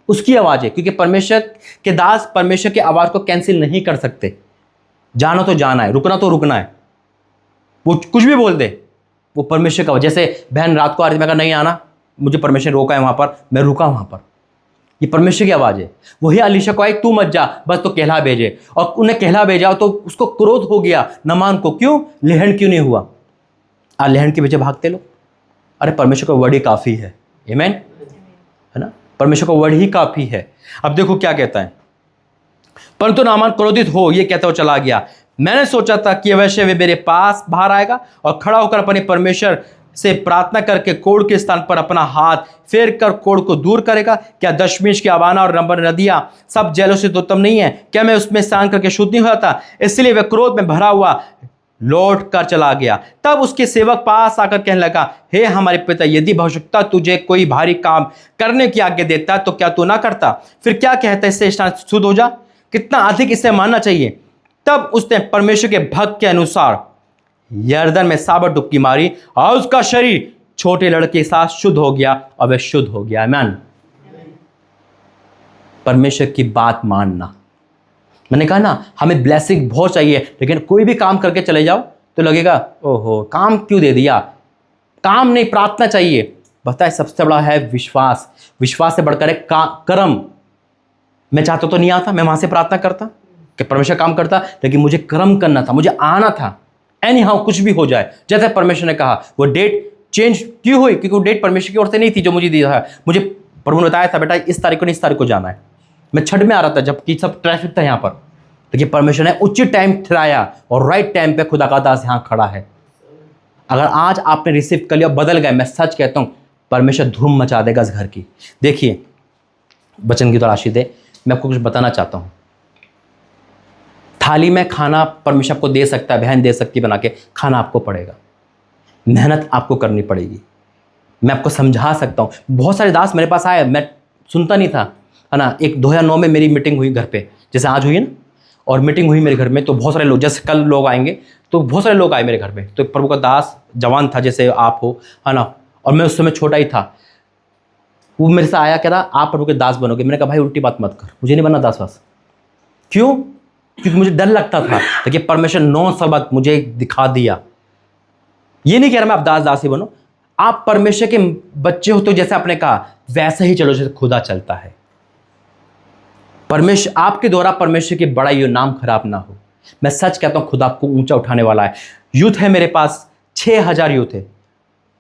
[SPEAKER 1] उसकी आवाज़ है। क्योंकि परमेश्वर के दास परमेश्वर की आवाज़ को कैंसिल नहीं कर सकते। जाना तो जाना है, रुकना तो रुकना है। वो कुछ भी बोल दे, वो परमेश्वर का। जैसे बहन रात को आ रही थी, मैं कहा नहीं आना, मुझे परमेश्वर रोका है वहाँ पर, मैं रुका वहाँ पर। ये परमेश्वर की आवाज़ है। वही एलीशा को आई, तू मत जा, बस तो कहला भेजे। और उन्हें कहला भेजा तो उसको क्रोध हो गया नामान को। क्यों? लेहन क्यों नहीं हुआ? लेहन के पीछे भागते लोग। अरे परमेश्वर का वर्ड ही काफ़ी है। आमीन, है ना? परमेश्वर का वर्ड ही काफ़ी है। अब देखो क्या कहता है। परंतु नामान क्रोधित हो ये कहता हुआ चला गया। मैंने सोचा था कि अवश्य वे मेरे पास बाहर आएगा और खड़ा होकर अपने परमेश्वर से प्रार्थना करके कोढ़ के स्थान पर अपना हाथ फेर कर कोढ़ को दूर करेगा। क्या दशमेश की अवाना और नंबर नदियां सब जलों से तो उत्तम नहीं है? क्या मैं उसमें स्नान करके शुद्ध नहीं हुआ था? इसलिए वह क्रोध में भरा हुआ लौट कर चला गया। तब उसके सेवक पास आकर कहने लगा, हे हमारे पिता, यदि भविष्यवक्ता तुझे कोई भारी काम करने की आज्ञा देता तो क्या तू ना करता? फिर क्या कहता, इससे स्नान शुद्ध हो जा? कितना अधिक इसे मानना चाहिए। तब उसने परमेश्वर के भक्त के अनुसार यरदन में 7 बार डुबकी मारी और उसका शरीर छोटे लड़के के साथ शुद्ध हो गया और वह शुद्ध हो गया। आमीन। परमेश्वर की बात मानना। मैंने कहा ना, हमें ब्लेसिंग बहुत चाहिए, लेकिन कोई भी काम करके चले जाओ तो लगेगा ओहो काम क्यों दे दिया, काम नहीं प्रार्थना चाहिए। बताए सबसे बड़ा है विश्वास, विश्वास से बढ़कर है कर्म। मैं चाहता तो नहीं आता, मैं वहां से प्रार्थना करता कि परमेश्वर काम करता, लेकिन मुझे कर्म करना था, मुझे आना था। एनी हाउ कुछ भी हो जाए, जैसे परमेश्वर ने कहा वो डेट चेंज क्यों हुई, क्योंकि वो डेट परमेश्वर की ओर से नहीं थी जो मुझे दिया था। मुझे प्रभु ने बताया था बेटा इस तारीख को नहीं इस तारीख को जाना है। मैं छठ में आ रहा था जबकि सब ट्रैफिक था यहाँ पर, लेकिन परमेश्वर ने उचित टाइम ठहराया और राइट टाइम पे खुदा का दास यहाँ खड़ा है। अगर आज आपने रिसीव कर लिया बदल गए, मैं सच कहता हूँ परमेश्वर धूम मचा देगा इस घर की। देखिए वचन की तलाशी दे, मैं आपको कुछ बताना चाहता हूँ। थाली में खाना परमेश्वर आपको दे सकता है, बहन दे सकती है बना के, खाना आपको पड़ेगा, मेहनत आपको करनी पड़ेगी। मैं आपको समझा सकता हूँ। बहुत सारे दास मेरे पास आए, मैं सुनता नहीं था, है ना। एक 2009 में मेरी मीटिंग हुई घर पे, जैसे आज हुई है ना, और मीटिंग हुई मेरे घर में, तो बहुत सारे लोग, जैसे कल लोग आएंगे तो बहुत सारे लोग आए मेरे घर में। तो प्रभु का दास जवान था जैसे आप हो, है ना, और मैं उस समय छोटा ही था। वो मेरे से आया, कह रहा आप प्रभु के दास बनोगे। मैंने कहा भाई उल्टी बात मत कर, मुझे नहीं बनना दास वास। क्यों? क्योंकि मुझे डर लगता था। देखिए परमेश्वर 9 सबक मुझे दिखा दिया। ये नहीं कह रहा मैं आप दास दासी बनो, आप परमेश्वर के बच्चे हो तो जैसे आपने कहा वैसे ही चलो जैसे खुदा चलता है। परमेश्वर आपके द्वारा परमेश्वर की बड़ाई हो, नाम खराब ना हो। मैं सच कहता हूं खुदा आपको ऊंचा उठाने वाला है। यूथ है मेरे पास, 6000 यूथ है।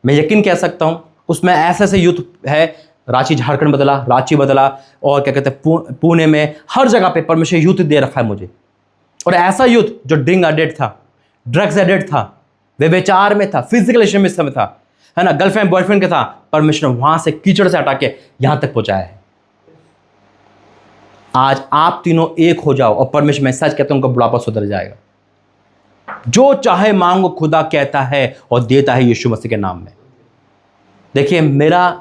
[SPEAKER 1] मैं यकीन कह सकता हूं उसमें ऐसे ऐसे यूथ है, रांची झारखंड बदला, रांची बदला, और क्या कहते हैं पुणे में, हर जगह पे परमेश्वर यूथ दे रखा है मुझे। और ऐसा यूथ जो ड्रिंक एडिक्ट था, ड्रग्स एडिक्ट था, व्यभिचार में था, फिजिकल एक्सट्रीमिज्म में था, है ना, गर्लफ्रेंड बॉयफ्रेंड के था, परमेश्वर ने वहां से कीचड़ से हटा के यहां तक पहुंचाया है। आज आप तीनों एक हो जाओ और परमेश्वर, मैं सच कहता हूं उनका बुढ़ापा सुधर जाएगा। जो चाहे मांगो खुदा कहता है और देता है यीशु मसीह के नाम में। देखिए मेरा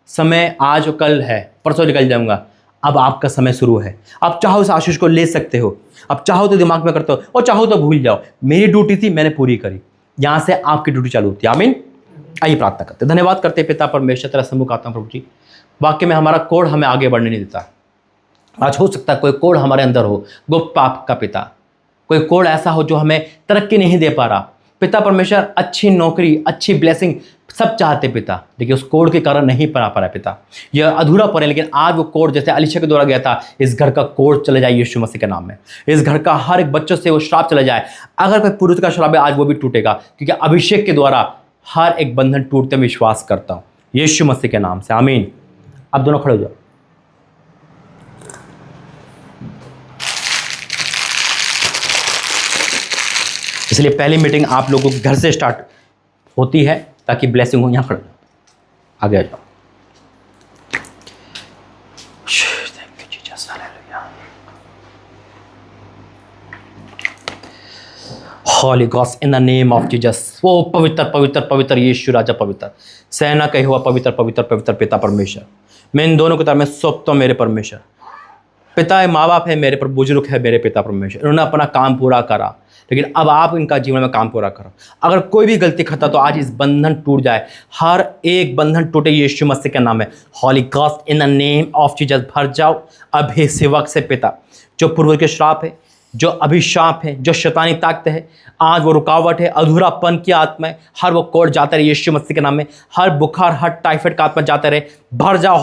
[SPEAKER 1] समय आज और कल है, परसों निकल जाऊंगा, अब आपका समय शुरू है। आप चाहो इस आशीष को ले सकते हो, आप चाहो तो दिमाग में करते हो और चाहो तो भूल जाओ। मेरी ड्यूटी थी, मैंने पूरी करी, यहां से आपकी ड्यूटी चालू होती है। आमीन। आइए प्रार्थना करते, धन्यवाद करते पिता परमेश्वर, तेरा सम्मुख आता हूं प्रभु जी। वाक्य में हमारा कोड हमें आगे बढ़ने नहीं देता। आज हो सकता है कोई कोड हमारे अंदर हो, गुप्त पाप का पिता, कोई कोड ऐसा हो जो हमें तरक्की नहीं दे पा रहा। पिता परमेश्वर अच्छी नौकरी, अच्छी ब्लेसिंग सब चाहते पिता, लेकिन उस कोड के कारण नहीं पा रहा पिता, यह अधूरा पड़े। लेकिन आज वो कोड जैसे अलीशा के द्वारा गया था, इस घर का कोड चले जाए यीशु मसीह के नाम में। इस घर का हर एक बच्चों से वो श्राप चले जाए। अगर कोई पुरुष का श्राप है आज वो भी टूटेगा, क्योंकि अभिषेक के द्वारा हर एक बंधन टूटते मैं विश्वास करता हूँ यीशु मसीह के नाम से। आमीन। अब दोनों खड़े हो जाओ। इसलिए पहली मीटिंग आप लोगों के घर से स्टार्ट होती है ताकि ब्लेसिंग हो। यहां खड़े आगे आ जाओ। Thank you Jesus, hallelujah. Holy ghost in the name of Jesus. वो पवित्र पवित्र पवित्र यीशु राजा पवित्र, सेना कहे हुआ पवित्र पवित्र पवित्र पिता परमेश्वर, मैं इन दोनों को तरफ में सौंपता हूं मेरे परमेश्वर। पिता है, माँ बाप है मेरे पर, बुजुर्ग है मेरे पिता परमेश्वर, उन्होंने अपना काम पूरा करा, लेकिन अब आप इनका जीवन में काम पूरा करो। अगर कोई भी गलती खाता तो आज इस बंधन टूट जाए, हर एक बंधन टूटे यीशु मसीह के नाम में। Holy ghost in the name of Jesus भर जाओ अभी सेवक से पिता। जो पूर्व के श्राप है, जो अभिशाप है, जो शैतानी ताकत है, आज वो रुकावट है, अधूरापन की आत्मा है, हर वो कोड जाता रहे यीशु मसीह के नाम में। हर बुखार, हर टाइफाइड का आत्मा जाता रहे, भर जाओ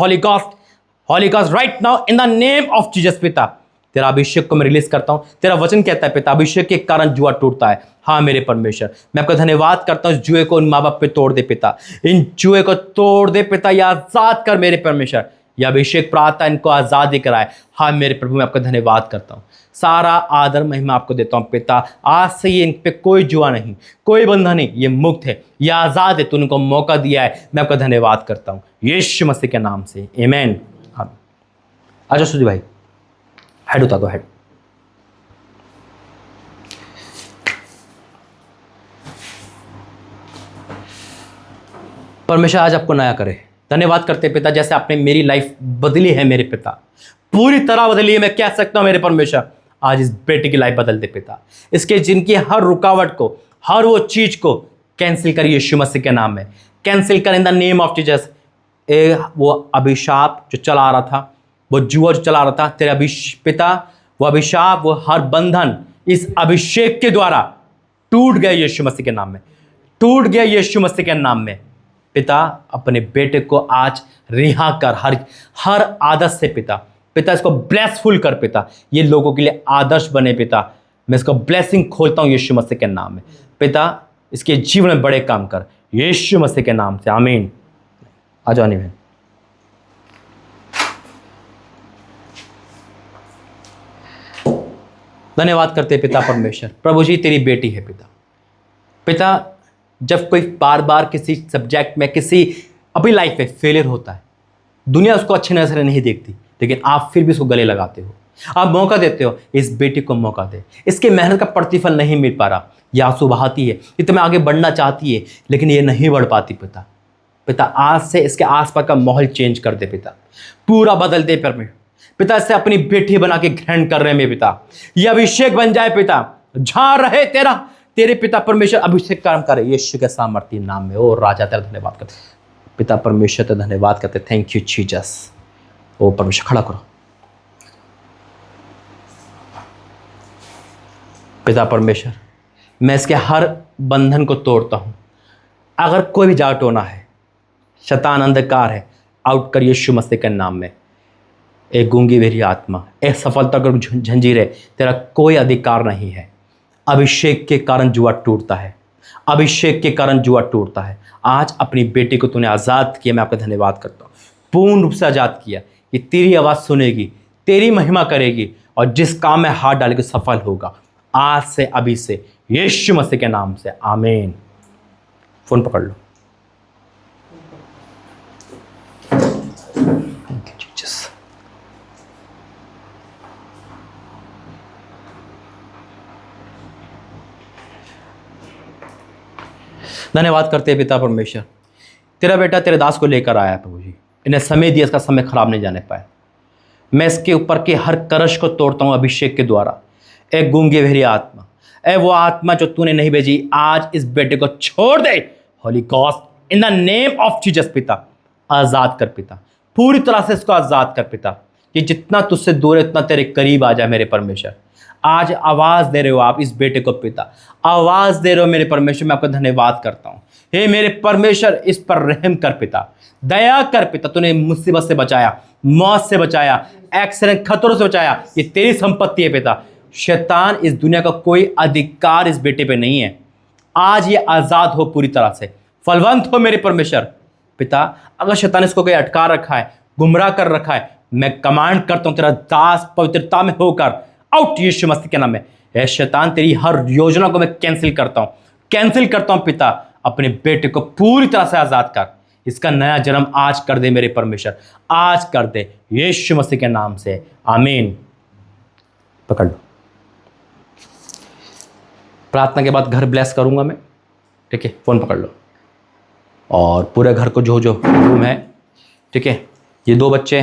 [SPEAKER 1] holy ghost right now in the name of Jesus पिता। तेरा अभिषेक को मैं रिलीज करता हूं। तेरा वचन कहता है पिता अभिषेक के कारण जुआ टूटता है। हाँ मेरे परमेश्वर, मैं आपका धन्यवाद करता हूं। इस जुए को इन माँ बाप पे तोड़ दे पिता, इन जुए को तोड़ दे पिता, या आजाद कर मेरे परमेश्वर। यह अभिषेक प्रार्थना इनको आजादी कराए। हाँ मेरे प्रभु, मैं आपका धन्यवाद करता हूँ। सारा आदर महिमा आपको देता हूँ पिता। आज से ये इन पे कोई जुआ नहीं, कोई बंधन नहीं, ये मुक्त है, ये आजाद है। तूने उनको मौका दिया है, मैं आपका धन्यवाद करता हूँ यीशु मसीह के नाम से, आमीन। आजा सुजी भाई, हेड उतार दो, हेड। परमेश्वर आज आपको नया करे। धन्यवाद करते पिता, जैसे आपने मेरी लाइफ बदली है मेरे पिता, पूरी तरह बदली है। मैं कह सकता हूं मेरे परमेश्वर, आज इस बेटे की लाइफ बदल दे पिता। इसके जिनकी हर रुकावट को, हर वो चीज को कैंसिल कर यीशु मसीह के नाम में, कैंसिल कर इन द नेम ऑफ जीसस। वो अभिशाप जो चला आ रहा था, वो जुआ जो चला रहा था, तेरे पिता वो अभिशाप, वो हर बंधन इस अभिषेक के द्वारा टूट गया यीशु मसीह के नाम में, टूट गया यीशु मसीह के नाम में। पिता अपने बेटे को आज रिहा कर हर आदत से पिता इसको ब्लेसफुल कर पिता, ये लोगों के लिए आदर्श बने पिता। मैं इसको ब्लेसिंग खोलता हूँ यीशु मसीह के नाम में पिता, इसके जीवन में बड़े काम कर यीशु मसीह के नाम से, आमीन। आ जाओ बहन। धन्यवाद करते पिता परमेश्वर। प्रभु जी तेरी बेटी है पिता, जब कोई बार बार किसी सब्जेक्ट में किसी अपनी लाइफ में फेलियर होता है, दुनिया उसको अच्छी नजर से नहीं देखती, लेकिन आप फिर भी उसको गले लगाते हो, आप मौका देते हो। इस बेटी को मौका दे, इसके मेहनत का प्रतिफल नहीं मिल पा रहा, यह आंसू बहाती है, ये तुम्हें आगे बढ़ना चाहती है लेकिन ये नहीं बढ़ पाती पिता आज से इसके आसपास का माहौल चेंज कर दे पिता, पूरा बदल दे पिता इसे अपनी बेटी बना के ग्रहण कर रहे में पिता, ये अभिषेक बन जाए पिता, जहां रहे तेरे पिता परमेश्वर अभिषेक काम करे यीशु के सामर्थ्य नाम में। ओ राजा तेरा धन्यवाद करते पिता परमेश्वर, तेरा धन्यवाद करते, थैंक यू जीसस। ओ परमेश्वर खड़ा करो पिता परमेश्वर, मैं इसके हर बंधन को तोड़ता हूं। अगर कोई भी जाट होना है, शैतान अंधकार है, आउट कर यीशु मसीह के नाम में। एक गूंगी बहरी आत्मा, एक सफलता कर झंझीरें, तेरा कोई अधिकार नहीं है। अभिषेक के कारण जुआ टूटता है, अभिषेक के कारण जुआ टूटता है। आज अपनी बेटी को तूने आज़ाद किया, मैं आपका धन्यवाद करता हूँ, पूर्ण रूप से आज़ाद किया। ये तेरी आवाज़ सुनेगी, तेरी महिमा करेगी और जिस काम में हाथ डालेगी सफल होगा आज से, अभी से, यीशु मसीह के नाम से, आमीन। फोन पकड़ लो। धन्यवाद करते हैं पिता परमेश्वर, तेरा बेटा तेरे दास को लेकर आया प्रभु जी, इन्हें समय दिया, इसका समय खराब नहीं जाने पाए। मैं इसके ऊपर के हर करश को तोड़ता हूँ अभिषेक के द्वारा। ए गूंगे बहरी आत्मा, ए वो आत्मा जो तूने नहीं भेजी, आज इस बेटे को छोड़ दे holy ghost in the name of Jesus पिता। आज़ाद कर पिता, पूरी तरह से इसको आज़ाद कर पिता। कि जितना तुझसे दूर है उतना तेरे करीब आ जाए मेरे परमेश्वर। आज आवाज़ दे रहे हो आप इस बेटे को पिता, आवाज़ दे रहे हो मेरे परमेश्वर, मैं आपका धन्यवाद करता हूँ। हे मेरे परमेश्वर, इस पर रहम कर पिता, दया कर पिता। तूने मुसीबत से बचाया, मौत से बचाया, एक्सीडेंट खतरों से बचाया, ये तेरी संपत्ति है पिता। शैतान इस दुनिया का कोई अधिकार इस बेटे पे नहीं है। आज ये आज़ाद हो, पूरी तरह से फलवंत हो मेरे परमेश्वर पिता। अगर शैतान इसको कोई अटका रखा है, गुमराह कर रखा है, मैं कमांड करता हूँ तेरा दास पवित्रता में होकर आउट यीशु मसीह के नाम में। ऐ शैतान, तेरी हर योजना को मैं कैंसिल करता हूँ, कैंसिल करता हूँ पिता। अपने बेटे को पूरी तरह से आज़ाद कर, इसका नया जन्म आज कर दे मेरे परमेश्वर, आज कर दे यीशु मसीह के नाम से, आमीन। पकड़ लो। प्रार्थना के बाद घर ब्लेस करूंगा मैं, ठीक है। फ़ोन पकड़ लो और पूरे घर को जो जो रूम है, ठीक है। ये 2 बच्चे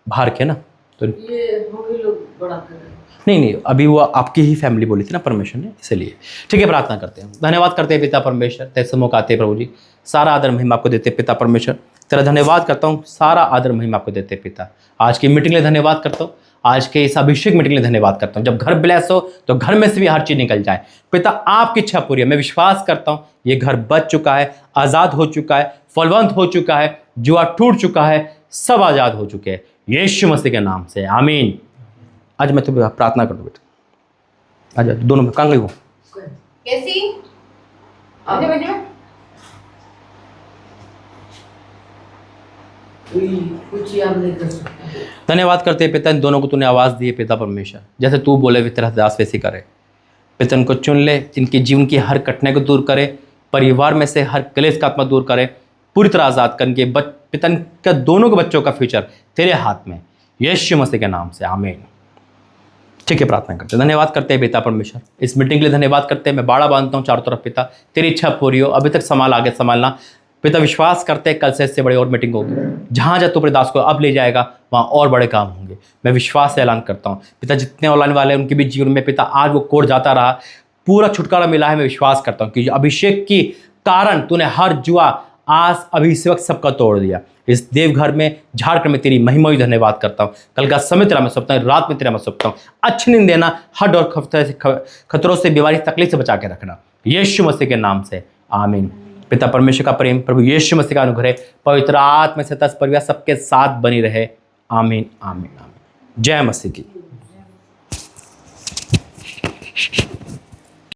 [SPEAKER 1] बाहर के ना, तो
[SPEAKER 2] ये हम ही लोग बड़ा कर रहे हैं।
[SPEAKER 1] नहीं, अभी वो आपकी ही फैमिली बोली थी ना परमेश्वर ने, इसलिए ठीक है। प्रार्थना करते हैं, धन्यवाद करते हैं पिता परमेश्वर, तेरे मौका आते हैं प्रभु जी। सारा आदर महिमा आपको देते पिता परमेश्वर, तेरा धन्यवाद करता हूँ, सारा आदर महिमा आपको देते पिता। आज की मीटिंग के लिए धन्यवाद करता हूँ, आज के इस अभिषेक मीटिंग के लिए धन्यवाद करता हूँ। जब घर ब्लेस हो तो घर में से भी हर चीज़ निकल जाए पिता, आपकी इच्छा पूरी है। मैं विश्वास करता हूँ ये घर बच चुका है, आज़ाद हो चुका है, फलवंत हो चुका है, जुआ टूट चुका है, सब आज़ाद हो चुके हैं यीशु मसीह के नाम से, आमीन। आज मैं तुम्हें प्रार्थना कर दूँ बेटा, आज दोनों में कहाँ गई हो?
[SPEAKER 3] कैसी आगे बैठे में
[SPEAKER 2] कुछ याद नहीं कर सकता।
[SPEAKER 1] धन्यवाद करते हैं पिता, इन दोनों को तूने आवाज़ दी है पिता परमेश्वर, जैसे तू बोले वे तेरा दास वैसे करे पिता। इनको चुन ले, इनके जीवन की हर कठिनाई को दूर करे, परिवार में से हर क्लेश का आत्मा दूर करे, पूरी तरह आज़ाद करके पिता का दोनों के बच्चों का फ्यूचर तेरे हाथ में, यीशु मसीह के नाम से, आमीन। ठीक है, प्रार्थना करते हैं, धन्यवाद करते हैं पिता परमेश्वर, इस मीटिंग के लिए धन्यवाद करते हैं। मैं बाड़ा बांधता हूँ चारों तरफ पिता, तेरी इच्छा पूरी हो। अभी तक संभाल, आगे संभालना पिता। विश्वास करते हैं कल से इससे बड़े और मीटिंग होगी, जहाँ जहाँ तू अपने दास को अब ले जाएगा वहाँ और बड़े काम होंगे। मैं विश्वास से ऐलान करता हूँ पिता, जितने ऑनलाइन वाले हैं उनके भी जीवन में पिता आज वो कोड जाता रहा, पूरा छुटकारा मिला है। मैं विश्वास करता हूँ कि अभिषेक की कारण तूने हर जुआ आज अभी इस वक्त सबका तोड़ दिया। इस देवघर में, झारखंड में तेरी महिमा ही धन्यवाद करता हूँ। कल का समय तेरा मैं सौंपता हूँ, रात में तेरा मैं सौंपता हूँ। अच्छी नींद देना, हर डर खतरों से, बीमारी, तकलीफ से बचा के रखना यीशु मसीह के नाम से आमीन। पिता परमेश्वर का प्रेम, प्रभु यीशु मसीह का अनुग्रह, पवित्र आत्मा से तस परिवार सबके साथ बनी रहे। आमीन आमीन आमीन। जय मसीह की।